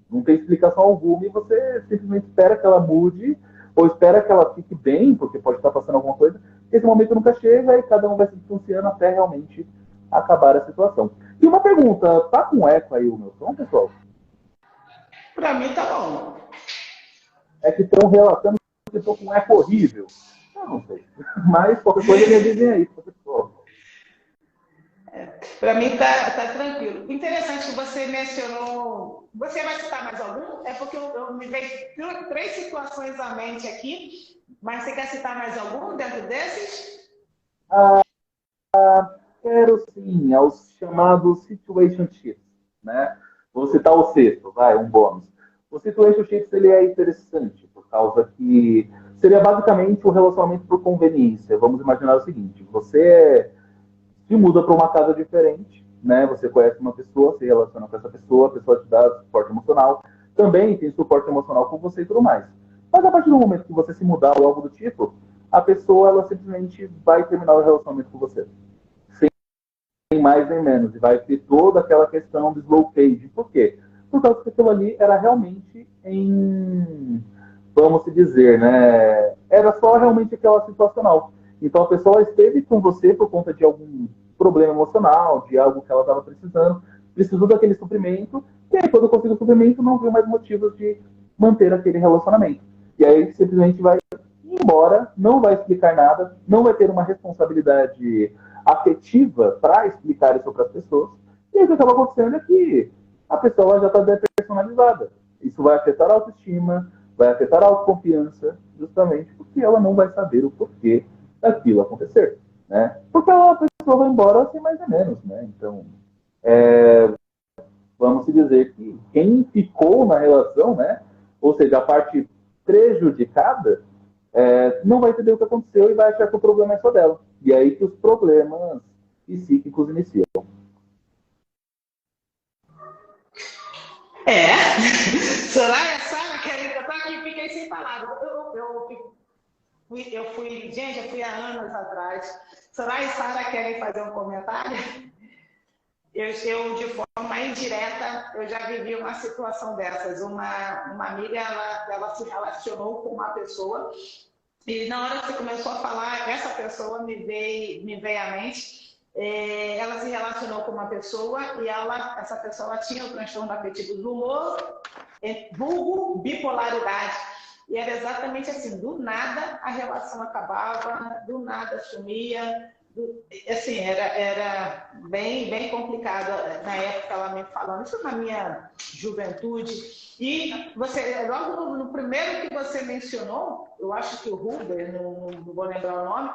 [SPEAKER 4] Não tem explicação alguma e você simplesmente espera que ela mude ou espera que ela fique bem, porque pode estar passando alguma coisa. Esse momento nunca chega e cada um vai se distanciando até realmente acabar a situação. E uma pergunta, tá com eco aí o meu som, pessoal?
[SPEAKER 1] Para mim tá bom.
[SPEAKER 4] É que estão relatando que estou com um eco horrível. Eu não sei. Mas qualquer coisa me avisem aí, pessoal.
[SPEAKER 1] Para mim tá tranquilo. Interessante que você mencionou. Você vai citar mais algum? É porque eu me vejo 3 situações à mente aqui, mas você quer citar mais algum dentro desses?
[SPEAKER 4] Quero sim, aos chamados situationships, né? Vou citar o sexto, vai, um bônus. O situationships ele é interessante por causa que seria basicamente um relacionamento por conveniência. Vamos imaginar o seguinte: você se muda para uma casa diferente, né? Você conhece uma pessoa, se relaciona com essa pessoa, a pessoa te dá suporte emocional, também tem suporte emocional com você e tudo mais. Mas a partir do momento que você se mudar ou algo do tipo, a pessoa ela simplesmente vai terminar o relacionamento com você. Sem mais nem menos. E vai ter toda aquela questão do slow fade. Por quê? Por causa que aquilo ali era realmente vamos dizer, né? Era só realmente aquela situacional. Então a pessoa esteve com você por conta de algum problema emocional, de algo que ela estava precisando, precisou daquele suprimento, e aí quando conseguiu o suprimento não viu mais motivos de manter aquele relacionamento. E aí simplesmente vai embora, não vai explicar nada, não vai ter uma responsabilidade afetiva para explicar isso para as pessoas, e aí o que acaba acontecendo é que a pessoa já está depersonalizada. Isso vai afetar a autoestima, vai afetar a autoconfiança, justamente porque ela não vai saber o porquê daquilo acontecer, né? Porque a pessoa vai embora sem mais ou menos, né? Então, vamos dizer que quem ficou na relação, né? Ou seja, a parte prejudicada, não vai entender o que aconteceu e vai achar que o problema é só dela. E é aí que os problemas psíquicos iniciam.
[SPEAKER 1] Soraya, Sara, querida, eu tô aqui, fiquei sem palavras. Eu fui há anos atrás. Soraya e Sara querem fazer um comentário? Eu, de forma indireta, eu já vivi uma situação dessas. Uma amiga, ela se relacionou com uma pessoa e na hora que você começou a falar, essa pessoa me veio à mente. Ela se relacionou com uma pessoa e essa pessoa tinha o transtorno afetivo do humor, vulgo bipolaridade. E era exatamente assim, do nada a relação acabava, do nada sumia. Assim, era bem complicado na época ela me falando, isso na minha juventude. E você, logo no primeiro que você mencionou, eu acho que o Huber, não vou lembrar o nome,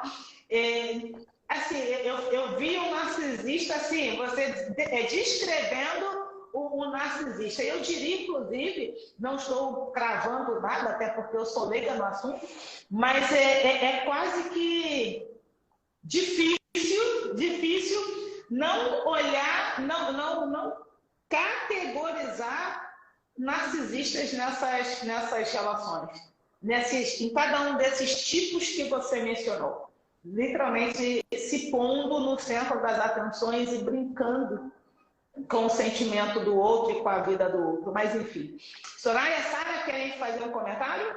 [SPEAKER 1] assim, eu vi um narcisista assim, você descrevendo o narcisista. Eu diria, inclusive, não estou cravando nada, até porque eu sou leiga no assunto, mas é quase que difícil não olhar, não categorizar narcisistas nessas relações, em cada um desses tipos que você mencionou. Literalmente se pondo no centro das atenções e brincando com o sentimento do outro e com a vida do outro. Mas, enfim. Soraya e Sara, querem fazer um comentário?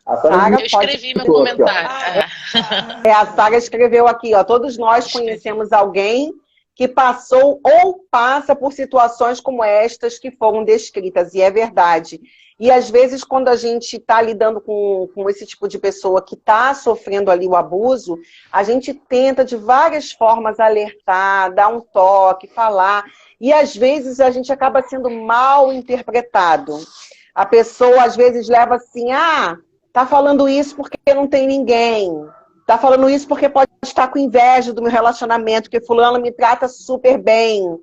[SPEAKER 3] Eu escrevi meu comentário.
[SPEAKER 2] A Sara escreveu aqui, ó. Todos nós conhecemos alguém que passou ou passa por situações como estas que foram descritas, e é verdade. E às vezes, quando a gente está lidando com esse tipo de pessoa que está sofrendo ali o abuso, a gente tenta de várias formas alertar, dar um toque, falar, e às vezes a gente acaba sendo mal interpretado. A pessoa às vezes leva assim, tá falando isso porque não tem ninguém. Tá falando isso porque pode estar com inveja do meu relacionamento, porque fulano me trata super bem.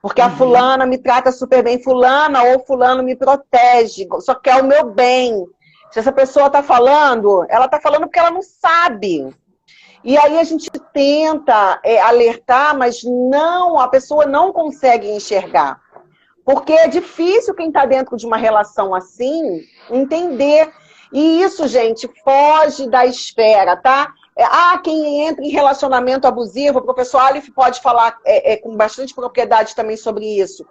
[SPEAKER 2] Porque a fulana me trata super bem. Fulana ou fulano me protege, só quer o meu bem. Se essa pessoa tá falando, ela tá falando porque ela não sabe. E aí a gente tenta alertar, mas não, a pessoa não consegue enxergar. Porque é difícil quem está dentro de uma relação assim entender. E isso, gente, foge da esfera, tá? Quem entra em relacionamento abusivo, o professor Aleph pode falar com bastante propriedade também sobre isso.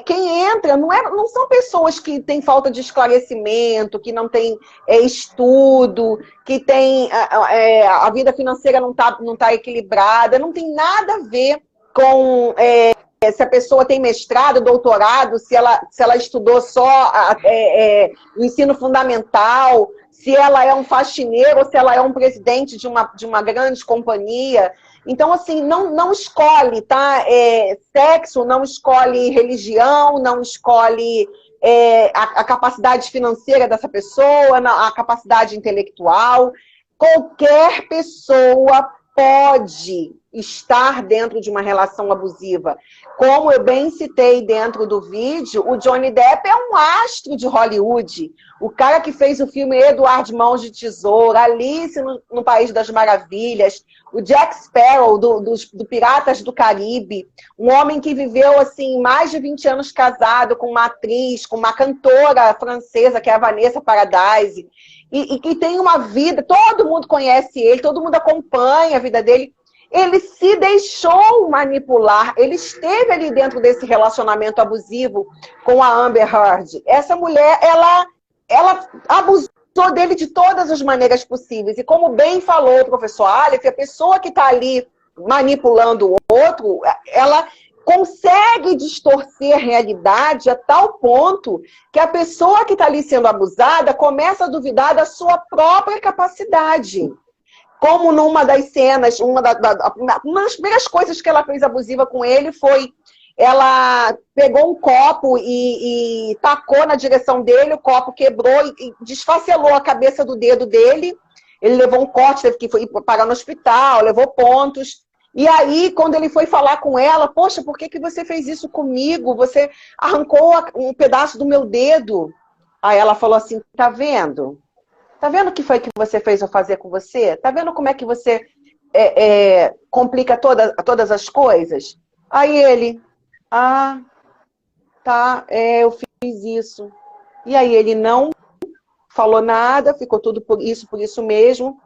[SPEAKER 2] Quem entra não são pessoas que têm falta de esclarecimento, que não têm estudo, que tem, a vida financeira não tá equilibrada, não tem nada a ver com se a pessoa tem mestrado, doutorado, se ela estudou só o ensino fundamental, se ela é um faxineiro ou se ela é um presidente de uma grande companhia. Então, assim, não escolhe, tá? Sexo, não escolhe religião, não escolhe a capacidade financeira dessa pessoa, a capacidade intelectual. Qualquer pessoa pode estar dentro de uma relação abusiva. Como eu bem citei dentro do vídeo, o Johnny Depp é um astro de Hollywood. O cara que fez o filme Edward Mãos de Tesoura, Alice no País das Maravilhas, o Jack Sparrow do Piratas do Caribe, um homem que viveu assim mais de 20 anos casado com uma atriz, com uma cantora francesa, que é a Vanessa Paradise, e que tem uma vida, todo mundo conhece ele, todo mundo acompanha a vida dele. Ele se deixou manipular, ele esteve ali dentro desse relacionamento abusivo com a Amber Heard. Essa mulher, ela abusou dele de todas as maneiras possíveis. E como bem falou o professor Aleph, a pessoa que está ali manipulando o outro, ela consegue distorcer a realidade a tal ponto que a pessoa que está ali sendo abusada começa a duvidar da sua própria capacidade. Como numa das cenas, uma das primeiras coisas que ela fez abusiva com ele foi, ela pegou um copo e tacou na direção dele, o copo quebrou e desfacelou a cabeça do dedo dele. Ele levou um corte, teve que ir parar no hospital, levou pontos. E aí, quando ele foi falar com ela, poxa, por que você fez isso comigo? Você arrancou um pedaço do meu dedo. Aí ela falou assim, tá vendo? Tá vendo o que foi que você fez eu fazer com você? Tá vendo como é que você complica todas as coisas? Aí ele, tá, eu fiz isso. E aí ele não falou nada, ficou tudo por isso mesmo.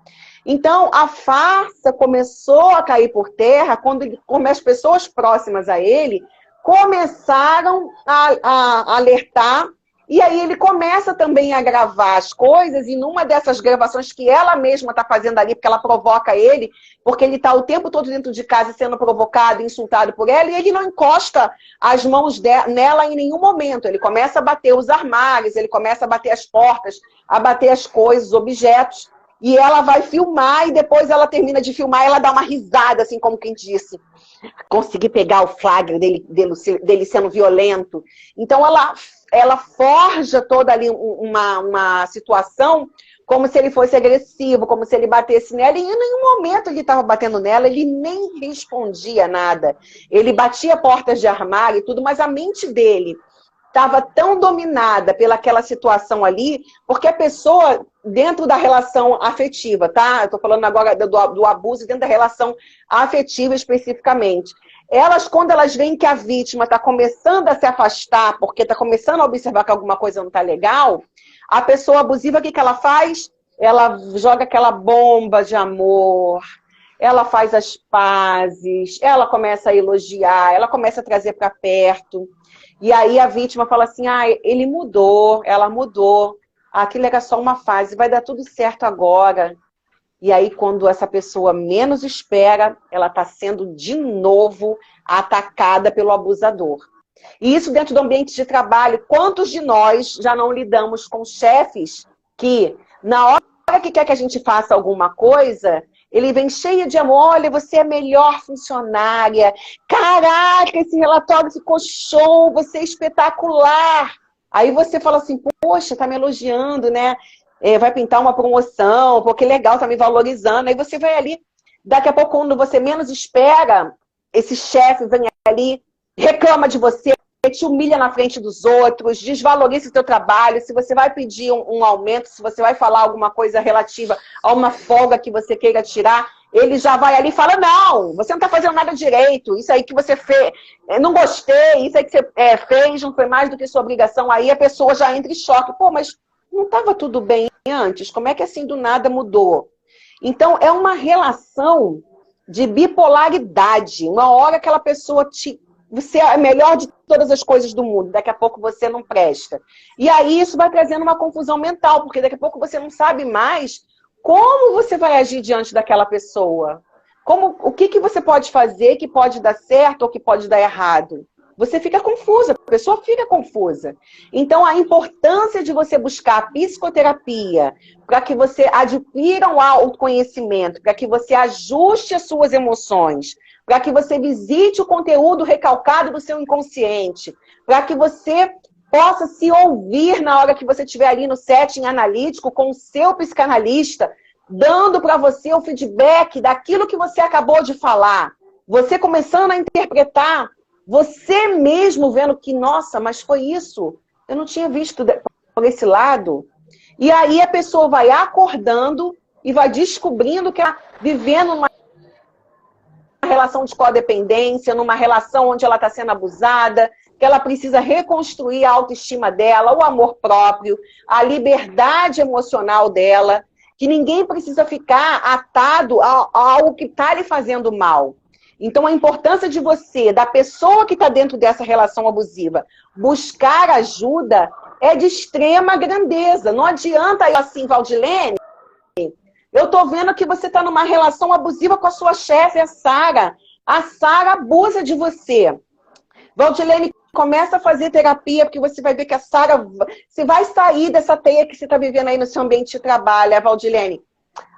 [SPEAKER 2] Então, a farsa começou a cair por terra quando as pessoas próximas a ele começaram a alertar. E aí ele começa também a gravar as coisas, e numa dessas gravações que ela mesma está fazendo ali, porque ela provoca ele, porque ele está o tempo todo dentro de casa sendo provocado, insultado por ela, e ele não encosta as mãos nela em nenhum momento. Ele começa a bater os armários, ele começa a bater as portas, a bater as coisas, os objetos, e ela vai filmar, e depois ela termina de filmar, e ela dá uma risada, assim como quem disse, consegui pegar o flagra dele sendo violento. Então ela forja toda ali uma situação como se ele fosse agressivo, como se ele batesse nela, e em nenhum momento ele estava batendo nela, ele nem respondia nada. Ele batia portas de armário e tudo, mas a mente dele estava tão dominada pelaquela situação ali, porque a pessoa, dentro da relação afetiva, tá? Eu estou falando agora do abuso dentro da relação afetiva especificamente. Quando elas veem que a vítima está começando a se afastar, porque está começando a observar que alguma coisa não está legal, a pessoa abusiva, o que ela faz? Ela joga aquela bomba de amor, ela faz as pazes, ela começa a elogiar, ela começa a trazer para perto. E aí a vítima fala assim, ele mudou, ela mudou, aquilo era só uma fase, vai dar tudo certo agora. E aí, quando essa pessoa menos espera, ela está sendo de novo atacada pelo abusador. E isso dentro do ambiente de trabalho. Quantos de nós já não lidamos com chefes que, na hora que quer que a gente faça alguma coisa, ele vem cheio de amor, olha, você é a melhor funcionária. Caraca, esse relatório ficou show, você é espetacular. Aí você fala assim, poxa, tá me elogiando, né? Vai pintar uma promoção, pô, que legal, tá me valorizando. Aí você vai ali, daqui a pouco, quando você menos espera, esse chefe vem ali, reclama de você, te humilha na frente dos outros, desvaloriza o teu trabalho, se você vai pedir um aumento, se você vai falar alguma coisa relativa a uma folga que você queira tirar, ele já vai ali e fala, não, você não está fazendo nada direito, isso aí que você fez, não gostei, isso aí que você fez não foi mais do que sua obrigação. Aí a pessoa já entra em choque. Pô, mas não estava tudo bem antes? Como é que assim do nada mudou? Então, é uma relação de bipolaridade. Uma hora aquela pessoa você é a melhor de todas as coisas do mundo, daqui a pouco você não presta. E aí isso vai trazendo uma confusão mental, porque daqui a pouco você não sabe mais como você vai agir diante daquela pessoa. O que você pode fazer que pode dar certo ou que pode dar errado? Você fica confusa, a pessoa fica confusa. Então, a importância de você buscar a psicoterapia para que você adquira um autoconhecimento, para que você ajuste as suas emoções, para que você visite o conteúdo recalcado do seu inconsciente, para que você possa se ouvir na hora que você estiver ali no setting analítico com o seu psicanalista, dando para você o feedback daquilo que você acabou de falar. Você começando a interpretar, você mesmo vendo que, nossa, mas foi isso, eu não tinha visto por esse lado. E aí a pessoa vai acordando e vai descobrindo que ela vivendo uma relação de codependência, numa relação onde ela está sendo abusada, que ela precisa reconstruir a autoestima dela, o amor próprio, a liberdade emocional dela, que ninguém precisa ficar atado a algo que está lhe fazendo mal. Então, a importância de você, da pessoa que está dentro dessa relação abusiva, buscar ajuda é de extrema grandeza. Não adianta eu assim, Valdilene, eu estou vendo que você está numa relação abusiva com a sua chefe, a Sara. A Sara abusa de você. Valdilene, começa a fazer terapia, porque você vai ver que a Sara... Você vai sair dessa teia que você está vivendo aí no seu ambiente de trabalho, a Valdilene.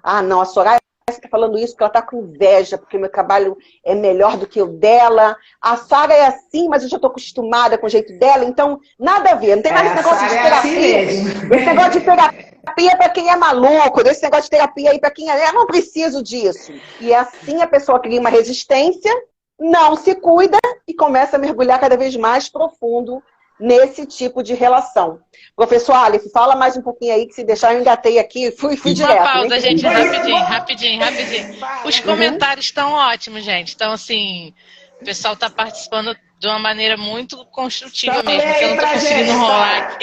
[SPEAKER 2] Ah, não, a Soraya está falando isso porque ela está com inveja, porque o meu trabalho é melhor do que o dela. A Sara é assim, mas eu já estou acostumada com o jeito dela, então nada a ver. Não tem mais esse negócio de terapia. Esse negócio de terapia para quem é maluco, esse negócio de terapia aí para quem é... Eu não preciso disso. E assim a pessoa cria uma resistência, não se cuida e começa a mergulhar cada vez mais profundo nesse tipo de relação. Professor Aleph, fala mais um pouquinho aí, que se deixar eu engatei aqui, fui direto.
[SPEAKER 3] Uma pausa, gente, rapidinho. Os comentários estão ótimos, gente. Então, assim, o pessoal está participando de uma maneira muito construtiva mesmo, porque eu não estou conseguindo rolar.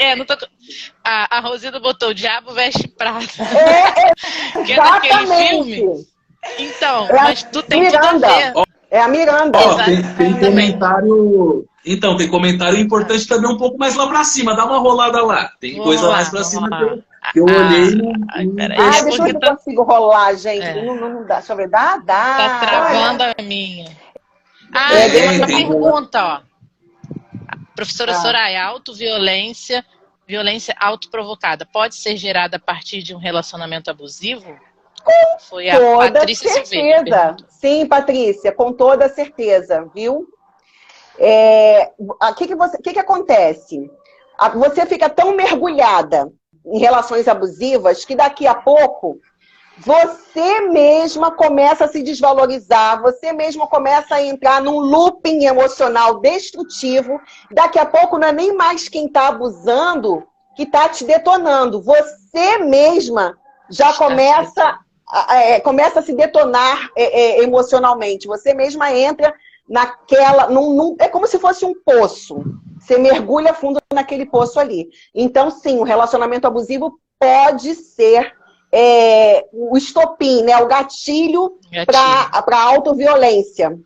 [SPEAKER 3] A Rosida botou o Diabo Veste Prada. Que é daquele filme. Então, mas tu tem
[SPEAKER 2] Miranda.
[SPEAKER 3] Tudo a ver.
[SPEAKER 2] É a Miranda.
[SPEAKER 4] Tem comentário... Então, tem comentário importante também um pouco mais lá pra cima. Dá uma rolada lá. Tem coisa mais pra cima que eu olhei no...
[SPEAKER 2] deixa eu ver se eu consigo rolar, gente. Não dá. Deixa eu ver. Dá.
[SPEAKER 3] Tá travando a minha. Tem uma pergunta, ó. Professora Soraya, autoviolência, violência autoprovocada, pode ser gerada a partir de um relacionamento abusivo? Foi a Patrícia Silveira.
[SPEAKER 2] Sim, Patrícia, com toda certeza, viu? O que acontece? Você fica tão mergulhada em relações abusivas que daqui a pouco você mesma começa a se desvalorizar, você mesma começa a entrar num looping emocional destrutivo. Daqui a pouco não é nem mais quem está abusando que está te detonando. Você mesma já começa a se detonar emocionalmente. Você mesma entra naquela... é como se fosse um poço. Você mergulha fundo naquele poço ali. Então, sim, o relacionamento abusivo pode ser o estopim, né? O gatilho. para a autoviolência.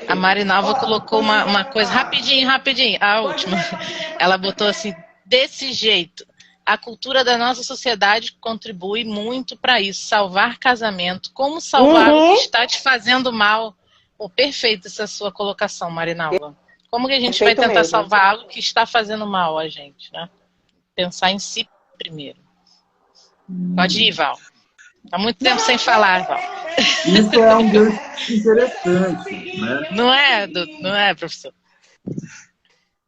[SPEAKER 3] A Marinalva colocou uma coisa rapidinho, a última. Ela botou assim, desse jeito. A cultura da nossa sociedade contribui muito para isso. Salvar casamento. Como salvar o que está te fazendo mal? Perfeito essa sua colocação, Marinalva. Como que a gente vai tentar salvar algo que está fazendo mal a gente, né? Pensar em si primeiro. Pode ir, Val. Há muito tempo sem falar, Val.
[SPEAKER 4] Isso é um gancho interessante, né?
[SPEAKER 3] Não é, professor?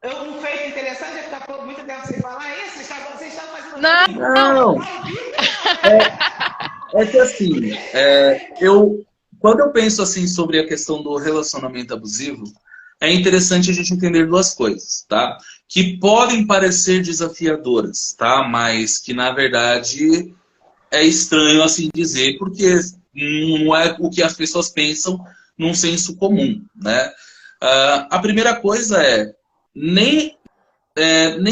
[SPEAKER 1] Um feito interessante é ficar por muito tempo sem falar isso. Vocês estão fazendo...
[SPEAKER 3] Não!
[SPEAKER 4] É que assim, quando eu penso assim sobre a questão do relacionamento abusivo, é interessante a gente entender duas coisas, tá? Que podem parecer desafiadoras, tá? Mas que, na verdade, é estranho assim dizer, porque
[SPEAKER 5] não é o que as pessoas pensam num senso comum, né? A primeira coisa nem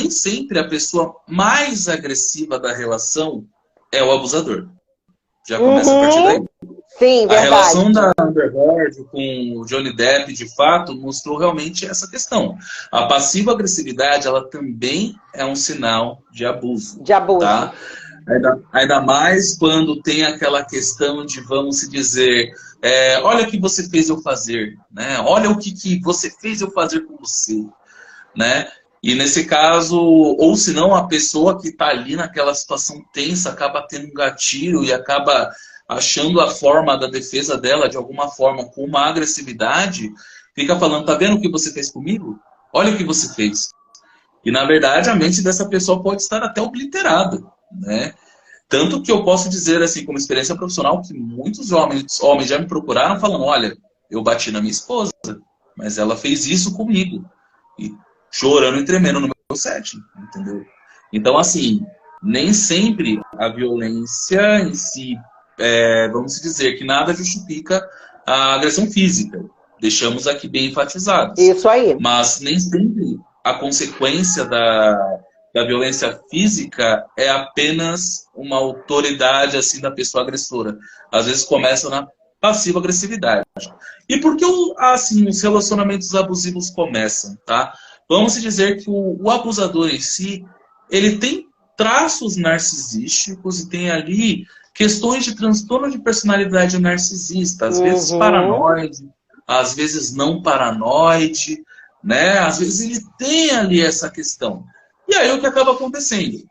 [SPEAKER 5] sempre a pessoa mais agressiva da relação é o abusador. Já começa a partir daí.
[SPEAKER 2] Sim, verdade.
[SPEAKER 5] A relação da Amber Heard com o Johnny Depp, de fato, mostrou realmente essa questão. A passiva-agressividade, ela também é um sinal de abuso.
[SPEAKER 2] De abuso.
[SPEAKER 5] Tá? Ainda mais quando tem aquela questão de, vamos se dizer, olha o que você fez eu fazer, né? Olha o que você fez eu fazer com você, né? E nesse caso, ou se não, a pessoa que está ali naquela situação tensa acaba tendo um gatilho e acaba achando a forma da defesa dela de alguma forma com uma agressividade, fica falando, tá vendo o que você fez comigo? Olha o que você fez. E na verdade a mente dessa pessoa pode estar até obliterada, né? Tanto que eu posso dizer assim, como experiência profissional, que muitos homens já me procuraram falando, olha, eu bati na minha esposa, mas ela fez isso comigo. E chorando e tremendo no meu set, entendeu? Então, assim, nem sempre a violência em si, vamos dizer, que nada justifica a agressão física. Deixamos aqui bem enfatizado.
[SPEAKER 2] Isso aí.
[SPEAKER 5] Mas nem sempre a consequência da violência física é apenas uma autoridade assim da pessoa agressora. Às vezes começa na passiva agressividade. E por que assim, os relacionamentos abusivos começam, tá? Vamos dizer que o abusador em si, ele tem traços narcisísticos e tem ali questões de transtorno de personalidade narcisista, às vezes paranoide, às vezes não paranoide, né? Às vezes ele tem ali essa questão. E aí o que acaba acontecendo?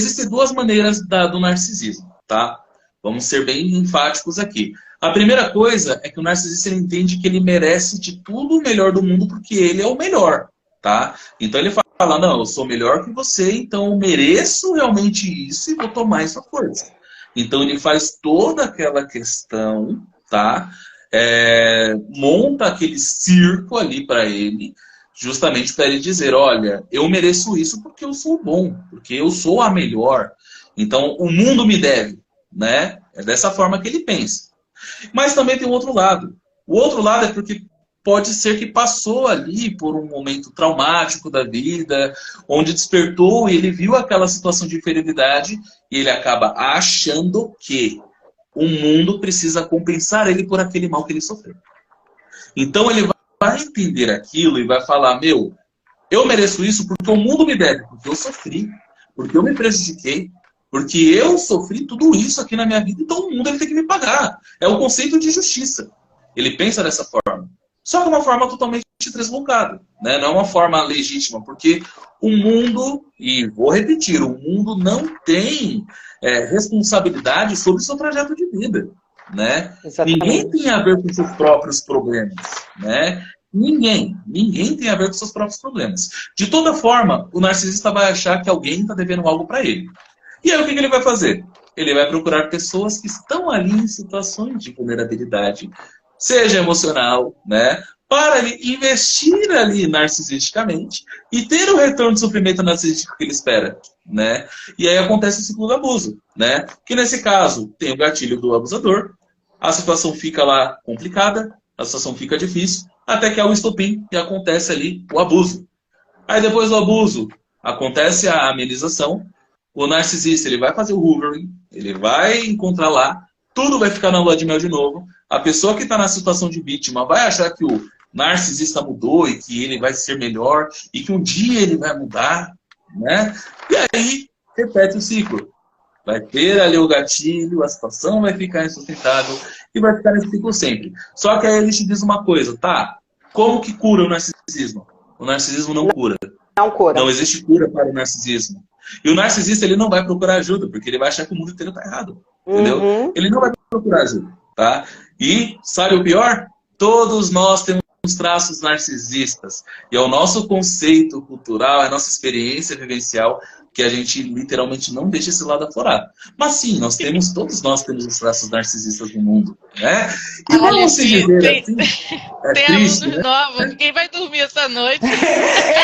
[SPEAKER 5] Existem duas maneiras do narcisismo, tá? Vamos ser bem enfáticos aqui. A primeira coisa é que o narcisista ele entende que ele merece de tudo o melhor do mundo porque ele é o melhor, tá? Então ele fala, não, eu sou melhor que você, então eu mereço realmente isso e vou tomar isso à força. Então ele faz toda aquela questão, tá? Monta aquele circo ali para ele, justamente para ele dizer, olha, eu mereço isso porque eu sou bom, porque eu sou a melhor. Então o mundo me deve, né? É dessa forma que ele pensa. Mas também tem o outro lado. O outro lado é porque pode ser que passou ali por um momento traumático da vida, onde despertou e ele viu aquela situação de inferioridade e ele acaba achando que o mundo precisa compensar ele por aquele mal que ele sofreu. Então ele vai entender aquilo e vai falar, meu, eu mereço isso porque o mundo me deve, porque eu sofri, porque eu me prejudiquei, porque eu sofri tudo isso aqui na minha vida, então o mundo ele tem que me pagar. É o conceito de justiça. Ele pensa dessa forma. Só que uma forma totalmente deslocada, né? Não é uma forma legítima, porque o mundo, e vou repetir, o mundo não tem responsabilidade sobre o seu trajeto de vida, né? Ninguém tem a ver com seus próprios problemas, né? Ninguém tem a ver com seus próprios problemas. De toda forma, o narcisista vai achar que alguém está devendo algo para ele. E aí o que ele vai fazer? Ele vai procurar pessoas que estão ali em situações de vulnerabilidade, seja emocional, né? Para ele investir ali narcisisticamente e ter o retorno de suprimento narcisístico que ele espera, né? E aí acontece o ciclo do abuso, né? Que nesse caso tem o gatilho do abusador, a situação fica lá complicada, a situação fica difícil, até que há o estopim e acontece ali o abuso. Aí depois do abuso acontece a amenização. O narcisista ele vai fazer o hoovering, ele vai encontrar lá, tudo vai ficar na lua de mel de novo. A pessoa que está na situação de vítima vai achar que o narcisista mudou e que ele vai ser melhor e que um dia ele vai mudar, né? E aí repete o ciclo. Vai ter ali o gatilho, a situação vai ficar insustentável e vai ficar nesse ciclo sempre. Só que aí ele te diz uma coisa, tá? Como que cura o narcisismo? O narcisismo não cura.
[SPEAKER 2] Não cura.
[SPEAKER 5] Não existe cura para o narcisismo. E o narcisista ele não vai procurar ajuda, porque ele vai achar que o mundo inteiro está errado. Entendeu? Ele não vai procurar ajuda, tá? E, sabe o pior? Todos nós temos traços narcisistas. E é o nosso conceito cultural, é a nossa experiência vivencial que a gente literalmente não deixa esse lado aflorado. Mas sim, todos nós temos os traços narcisistas no mundo, né? E vamos se dizer assim,
[SPEAKER 3] tem
[SPEAKER 5] triste,
[SPEAKER 3] alunos
[SPEAKER 5] né?
[SPEAKER 3] novos, quem vai dormir essa noite?
[SPEAKER 1] Eu tô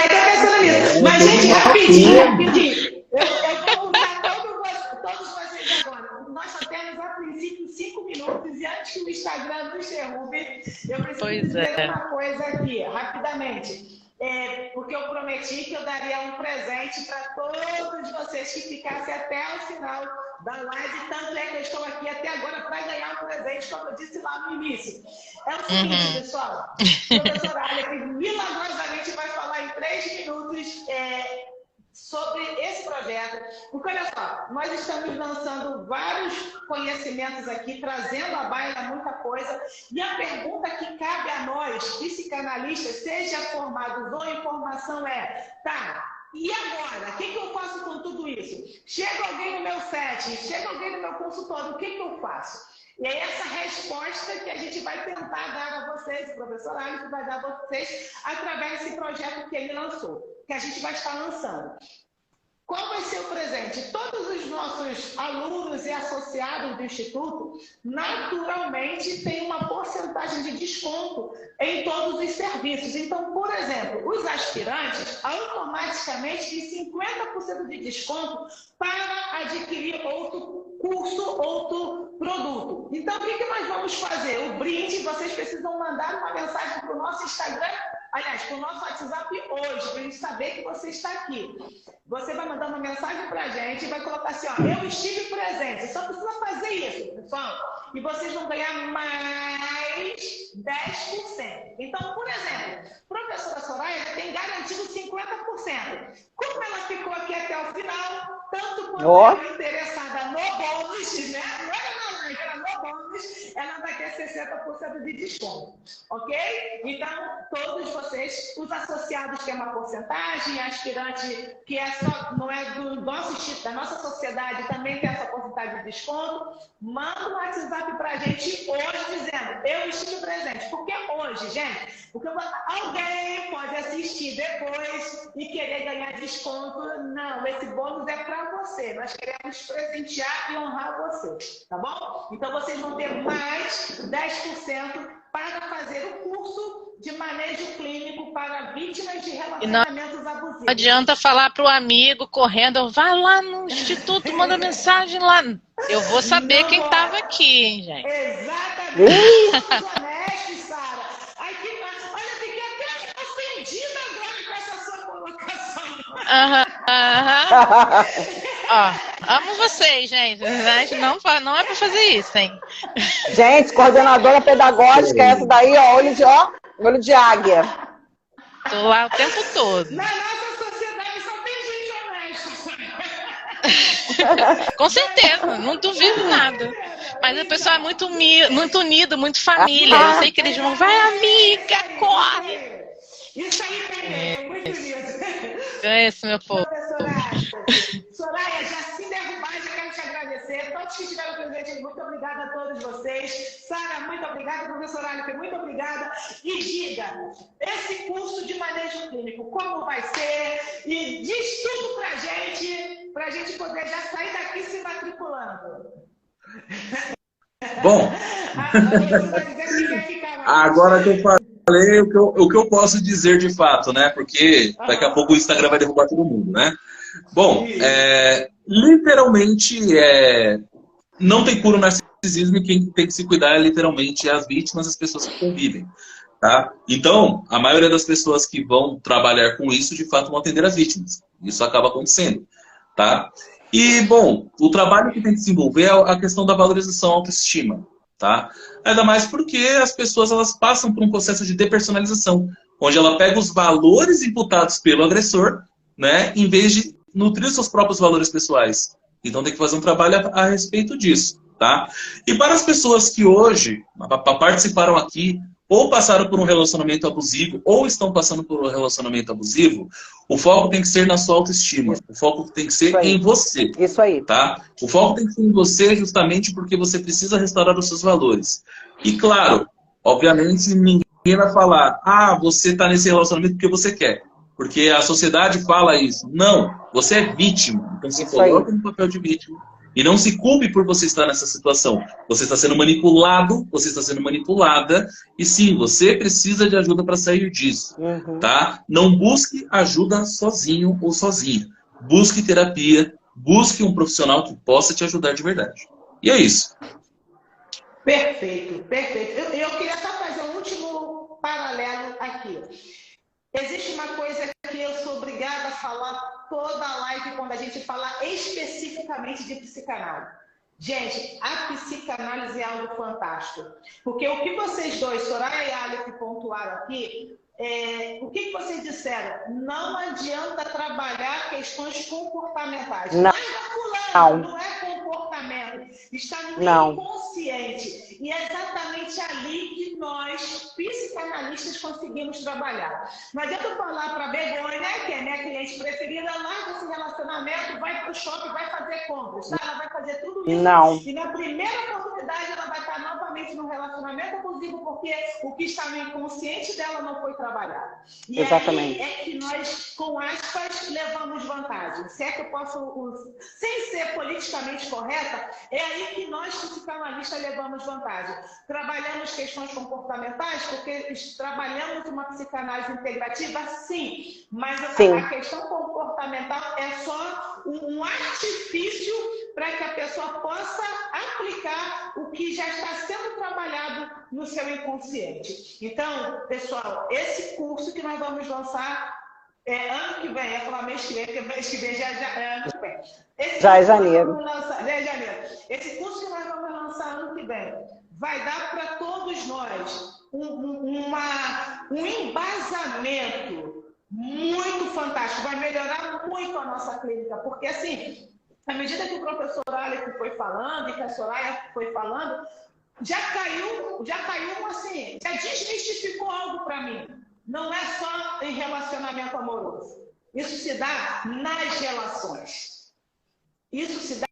[SPEAKER 1] pensando nisso. Mas, gente, rapidinho. Eu vou usar todos vocês agora. Nós só temos princípio 5 minutos, e antes que o Instagram nos derrube, eu preciso dizer uma coisa aqui, rapidamente. Porque eu prometi que eu daria um presente para todos vocês que ficassem até o final da live, tanto é que eu estou aqui até agora para ganhar um presente, como eu disse lá no início. É o seguinte, pessoal, a professora Alia, que milagrosamente vai falar em 3 minutos sobre esse projeto, porque olha só, nós estamos lançando vários conhecimentos aqui, trazendo à baila muita coisa, e a pergunta que cabe a nós, psicanalistas, seja formados ou em formação tá, e agora? O que eu faço com tudo isso? Chega alguém no meu set, chega alguém no meu consultório, o que eu faço? E é essa resposta que a gente vai tentar dar a vocês, o professor Alisson vai dar a vocês, através desse projeto que ele lançou, que a gente vai estar lançando. Qual vai ser o presente? Todos os nossos alunos e associados do Instituto, naturalmente, têm uma porcentagem de desconto em todos os serviços. Então, por exemplo, os aspirantes, automaticamente, têm 50% de desconto para adquirir outro curso, outro produto. Então, o que nós vamos fazer? O brinde, vocês precisam mandar uma mensagem para o nosso Instagram, aliás, para o nosso WhatsApp hoje, para a gente saber que você está aqui. Você vai mandar uma mensagem para a gente e vai colocar assim, ó, eu estive presente. Só precisa fazer isso, pessoal. E vocês vão ganhar mais 10%. Então, por exemplo, a professora Soraya tem garantido 50%. Como ela ficou aqui até o final, tanto quanto ela é interessada no bônus, né? Não era no bônus, ela vai ter 60% de desconto, ok? Então, todos vocês, os associados que é uma porcentagem, aspirante que não é do nosso instituto, da nossa sociedade, também tem essa porcentagem de desconto, manda um WhatsApp pra gente hoje dizendo, eu estive presente. Por que hoje, gente? Porque alguém pode assistir depois e querer ganhar desconto. Não, esse bônus é para você. Nós queremos presentear e honrar você, tá bom? Então, vocês vão ter mais 10% para fazer o curso de manejo clínico para vítimas de relacionamentos abusivos.
[SPEAKER 3] Não adianta falar para o amigo correndo, vai lá no instituto, manda mensagem lá. Eu vou saber quem estava aqui, hein, gente.
[SPEAKER 1] Exatamente. Honestos, Sara. Olha, fiquei até ofendida agora com essa sua colocação.
[SPEAKER 3] Ó, amo vocês, gente. Não é para fazer isso, hein?
[SPEAKER 2] Gente, coordenadora pedagógica, essa daí, ó, olho de águia.
[SPEAKER 3] Tô lá o tempo todo.
[SPEAKER 1] Na nossa sociedade só tem gente honesta.
[SPEAKER 3] Com certeza, não duvido nada. Mas o pessoal é muito unido, muito família. Eu sei que eles vão, vai amiga, corre.
[SPEAKER 1] Isso aí também, muito unido.
[SPEAKER 3] É esse, meu povo.
[SPEAKER 1] Soraya, já se derrubar, já quero te agradecer. Todos que estiveram presentes, muito obrigada a todos vocês. Sara, muito obrigada. Professora Alia, muito obrigada. E diga, esse curso de manejo clínico, como vai ser? E diz tudo pra gente poder já sair daqui se matriculando.
[SPEAKER 5] Bom, agora que eu falei o que eu posso dizer de fato, né? Porque daqui a pouco o Instagram vai derrubar todo mundo, né? Bom, literalmente, não tem cura o narcisismo, e quem tem que se cuidar é literalmente as vítimas, as pessoas que convivem, tá? Então, a maioria das pessoas que vão trabalhar com isso, de fato, vão atender as vítimas. Isso acaba acontecendo, tá? E, bom, o trabalho que tem que se envolver é a questão da valorização, autoestima, tá? Ainda mais porque as pessoas, elas passam por um processo de depersonalização, onde ela pega os valores imputados pelo agressor, né, em vez de nutrir seus próprios valores pessoais. Então tem que fazer um trabalho a respeito disso, tá? E para as pessoas que hoje participaram aqui, ou passaram por um relacionamento abusivo, ou estão passando por um relacionamento abusivo, o foco tem que ser na sua autoestima. O foco tem que ser em você.
[SPEAKER 2] Isso aí.
[SPEAKER 5] Tá? O foco tem que ser em você justamente porque você precisa restaurar os seus valores. E claro, obviamente ninguém vai falar, você está nesse relacionamento porque você quer. Porque a sociedade fala isso. Não, você é vítima. Então se coloca no papel de vítima. E não se culpe por você estar nessa situação. Você está sendo manipulado, você está sendo manipulada. E sim, você precisa de ajuda para sair disso. Tá? Não busque ajuda sozinho ou sozinha. Busque terapia, busque um profissional que possa te ajudar de verdade. E é isso.
[SPEAKER 1] Perfeito, perfeito. Eu queria só fazer um último paralelo aqui. Existe uma coisa que eu sou obrigada a falar toda a live quando a gente fala especificamente de psicanálise. Gente, a psicanálise é algo fantástico. Porque o que vocês dois, Soraya e Aleph, pontuaram aqui, o que vocês disseram? Não adianta trabalhar questões comportamentais.
[SPEAKER 2] Não.
[SPEAKER 1] Não é comportamento. Está no inconsciente. E é exatamente ali que nós, psicanalistas, conseguimos trabalhar. Não adianta eu falar para a Begônia, que é minha cliente preferida, larga esse relacionamento, vai para o shopping, vai fazer compras. Tá? Ela vai fazer tudo isso.
[SPEAKER 2] Não.
[SPEAKER 1] E na primeira oportunidade ela vai estar novamente no relacionamento abusivo, porque o que está no inconsciente dela não foi trabalhado. E
[SPEAKER 2] exatamente.
[SPEAKER 1] aí é que nós, com aspas, levamos vantagem. Se é que eu posso, sem ser politicamente correta, é aí que nós, psicanalistas, levamos vantagem. Trabalhamos questões comportamentais, porque trabalhamos uma psicanálise integrativa, sim, mas a questão comportamental é só um artifício para que a pessoa possa aplicar o que já está sendo trabalhado no seu inconsciente. Então, pessoal, esse curso que nós vamos lançar ano que vem, falar mês que vem, porque mês que vem já é ano que vem.
[SPEAKER 2] Já é janeiro.
[SPEAKER 1] Esse curso que nós vamos lançar ano que vem vai dar para todos nós um embasamento muito fantástico, vai melhorar muito a nossa clínica, porque assim, à medida que o professor Aleph foi falando e que a Soraya foi falando, já caiu assim, já desmistificou algo para mim. Não é só em relacionamento amoroso. Isso se dá nas relações. Isso se dá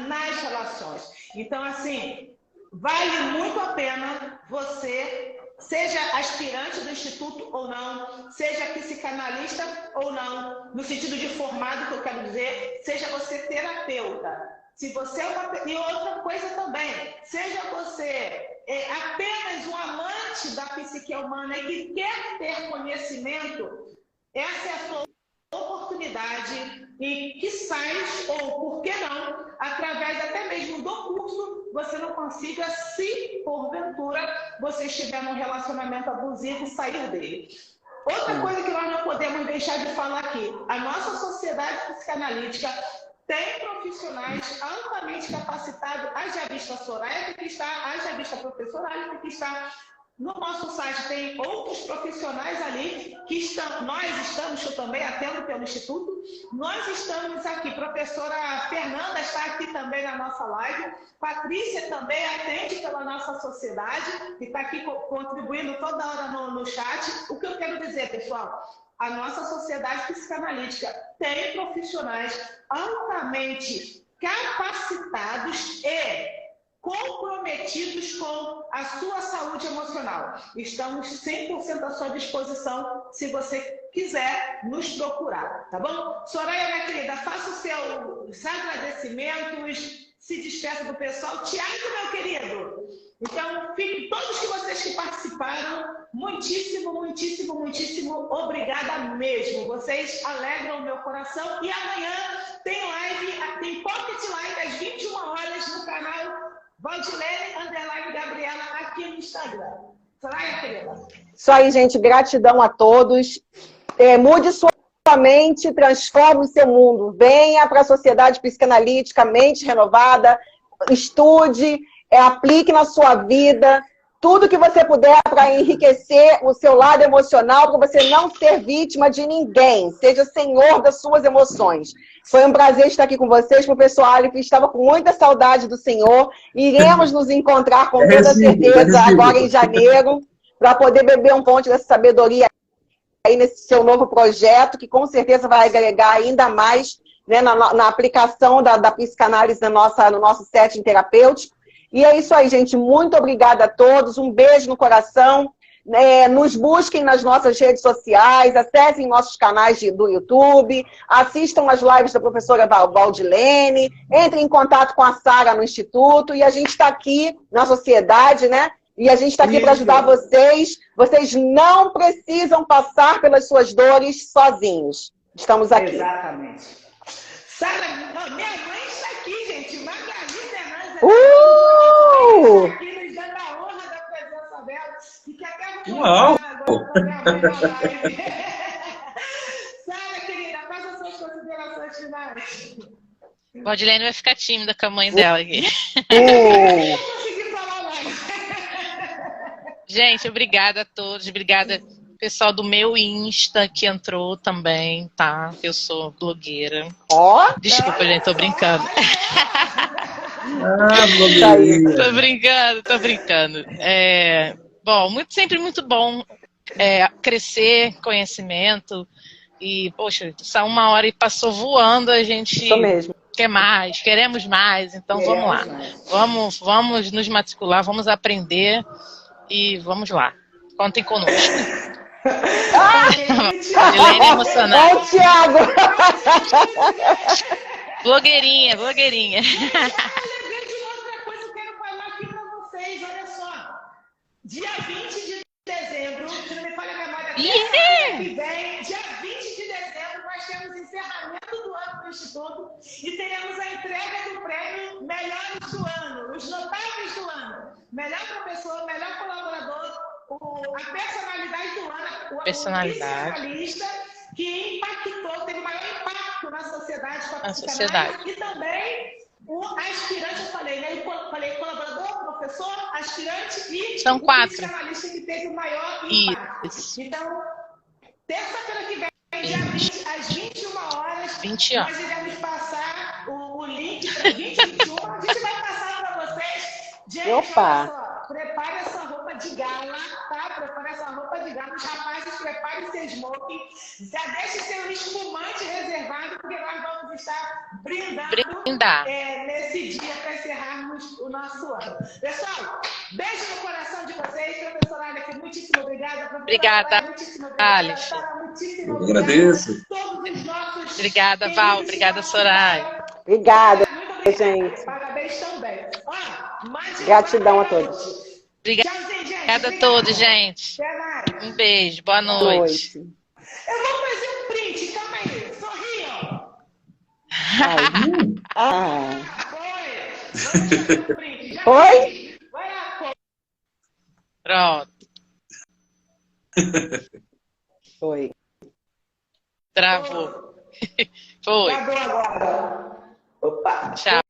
[SPEAKER 1] nas relações. Então, assim, vale muito a pena você, seja aspirante do Instituto ou não, seja psicanalista ou não, no sentido de formado, que eu quero dizer, seja você terapeuta. Se você é e outra coisa também, seja você apenas um amante da psique humana e que quer ter conhecimento, essa é a sua oportunidade e quizás, ou por que não, através até mesmo do curso, você não consiga, se porventura você estiver num relacionamento abusivo, sair dele. Outra coisa que nós não podemos deixar de falar aqui, a nossa sociedade psicanalítica tem profissionais altamente capacitados, haja vista Soraya, que está, haja vista professora Aleph, que está no nosso site, tem outros profissionais ali que estão, nós estamos, eu também atendo pelo Instituto, nós estamos aqui, professora Fernanda está aqui também na nossa live, Patrícia também atende pela nossa sociedade, e está aqui contribuindo toda hora no chat. O que eu quero dizer, pessoal? A nossa sociedade psicanalítica tem profissionais altamente capacitados e comprometidos com a sua saúde emocional. Estamos 100% à sua disposição se você quiser nos procurar, tá bom? Soraya, minha querida, faça os seus agradecimentos, se despeça do pessoal. Tiago, meu querido, então, todos vocês que participaram, muitíssimo, muitíssimo, muitíssimo obrigada mesmo. Vocês alegram o meu coração. E amanhã tem live, tem Pocket Live às 21 horas no canal Valdilene_Gabriela aqui no Instagram. Soraya, querida.
[SPEAKER 2] Isso aí, gente. Gratidão a todos. Mude sua mente, transforme o seu mundo. Venha para a Sociedade Psicanalítica, mente renovada, estude, aplique na sua vida tudo que você puder para enriquecer o seu lado emocional, para você não ser vítima de ninguém, seja senhor das suas emoções. Foi um prazer estar aqui com vocês, professor Aleph, estava com muita saudade do senhor, iremos nos encontrar com toda certeza agora em janeiro, para poder beber um ponto dessa sabedoria aí nesse seu novo projeto, que com certeza vai agregar ainda mais, né, na aplicação da psicanálise no nosso setting terapêutico. E é isso aí, gente. Muito obrigada a todos. Um beijo no coração. Nos busquem nas nossas redes sociais, acessem nossos canais do YouTube, assistam as lives da professora Valdilene, entrem em contato com a Sara no Instituto, e a gente está aqui na sociedade, né? E a gente está aqui para ajudar vocês. Vocês não precisam passar pelas suas dores sozinhos. Estamos aqui.
[SPEAKER 1] Exatamente. Sara, minha mãe está aqui, gente. Magali Fernandes. Aqui no dela, e que até vou
[SPEAKER 5] Uau!
[SPEAKER 1] agora para minha mãe na live. Sara, querida, faz as suas considerações finais.
[SPEAKER 3] Valdilene vai ficar tímida com a mãe dela aqui.
[SPEAKER 1] Eu não consegui falar mais.
[SPEAKER 3] Gente, obrigada a todos. Obrigada, pessoal do meu Insta que entrou também, tá? Eu sou blogueira.
[SPEAKER 2] Ó.
[SPEAKER 3] Desculpa, gente, tô brincando.
[SPEAKER 5] Blogueirinha.
[SPEAKER 3] Tô brincando. Bom, sempre muito bom crescer conhecimento. E, poxa, essa 1 hora e passou voando, a gente
[SPEAKER 2] Isso mesmo.
[SPEAKER 3] quer mais, queremos mais, então vamos lá. Vamos nos matricular, vamos aprender e vamos lá. Contem conosco. Valdilene emocionada.
[SPEAKER 2] Ó o Thiago!
[SPEAKER 3] Blogueirinha.
[SPEAKER 1] Outra coisa que eu quero falar aqui para vocês, olha só. Dia 20 de dezembro, se não me falha a memória, que vem, dia 20 de dezembro, nós temos encerramento do ano do Instituto e teremos a entrega do prêmio Melhores do Ano, os notáveis do ano. Melhor professor, melhor colaborador, a personalidade do ano, o especialista que impactou, teve maior impacto na sociedade, com a psicanálise, e também o aspirante, eu falei, né? Eu falei colaborador, professor, aspirante e
[SPEAKER 3] são 4.
[SPEAKER 1] O psicanalista que teve o maior impacto.
[SPEAKER 3] Isso.
[SPEAKER 1] Então, terça-feira que vem, dia 20, às 21 horas,
[SPEAKER 3] 20
[SPEAKER 1] nós iremos passar o link para 2021. A gente vai passar para vocês. Gente,
[SPEAKER 2] Opa!
[SPEAKER 1] olha só, prepare essa roupa de gala, tá? Prepare essa roupa de gala. Os rapazes, preparem seu smoking. Já deixe seu espumante reservado, porque nós vamos estar brindando nesse dia para encerrarmos o nosso ano. Pessoal, beijo no coração de vocês. Professora Aleph, muitíssimo obrigada.
[SPEAKER 3] Obrigada, Aleph.
[SPEAKER 5] Eu agradeço.
[SPEAKER 1] Todos os nossos
[SPEAKER 3] obrigada, Val. Obrigada, Soraya.
[SPEAKER 2] Obrigada, gente.
[SPEAKER 1] Parabéns também.
[SPEAKER 2] Gratidão a todos.
[SPEAKER 3] Obrigada a todos, gente. Um beijo, boa noite.
[SPEAKER 1] Eu vou fazer um print, calma aí. Sorriam. Foi. Vamos fazer um print.
[SPEAKER 2] Foi?
[SPEAKER 1] Vai lá,
[SPEAKER 3] Pronto.
[SPEAKER 2] Foi.
[SPEAKER 3] Travou. Foi.
[SPEAKER 1] Travou agora. Opa.
[SPEAKER 3] Tchau.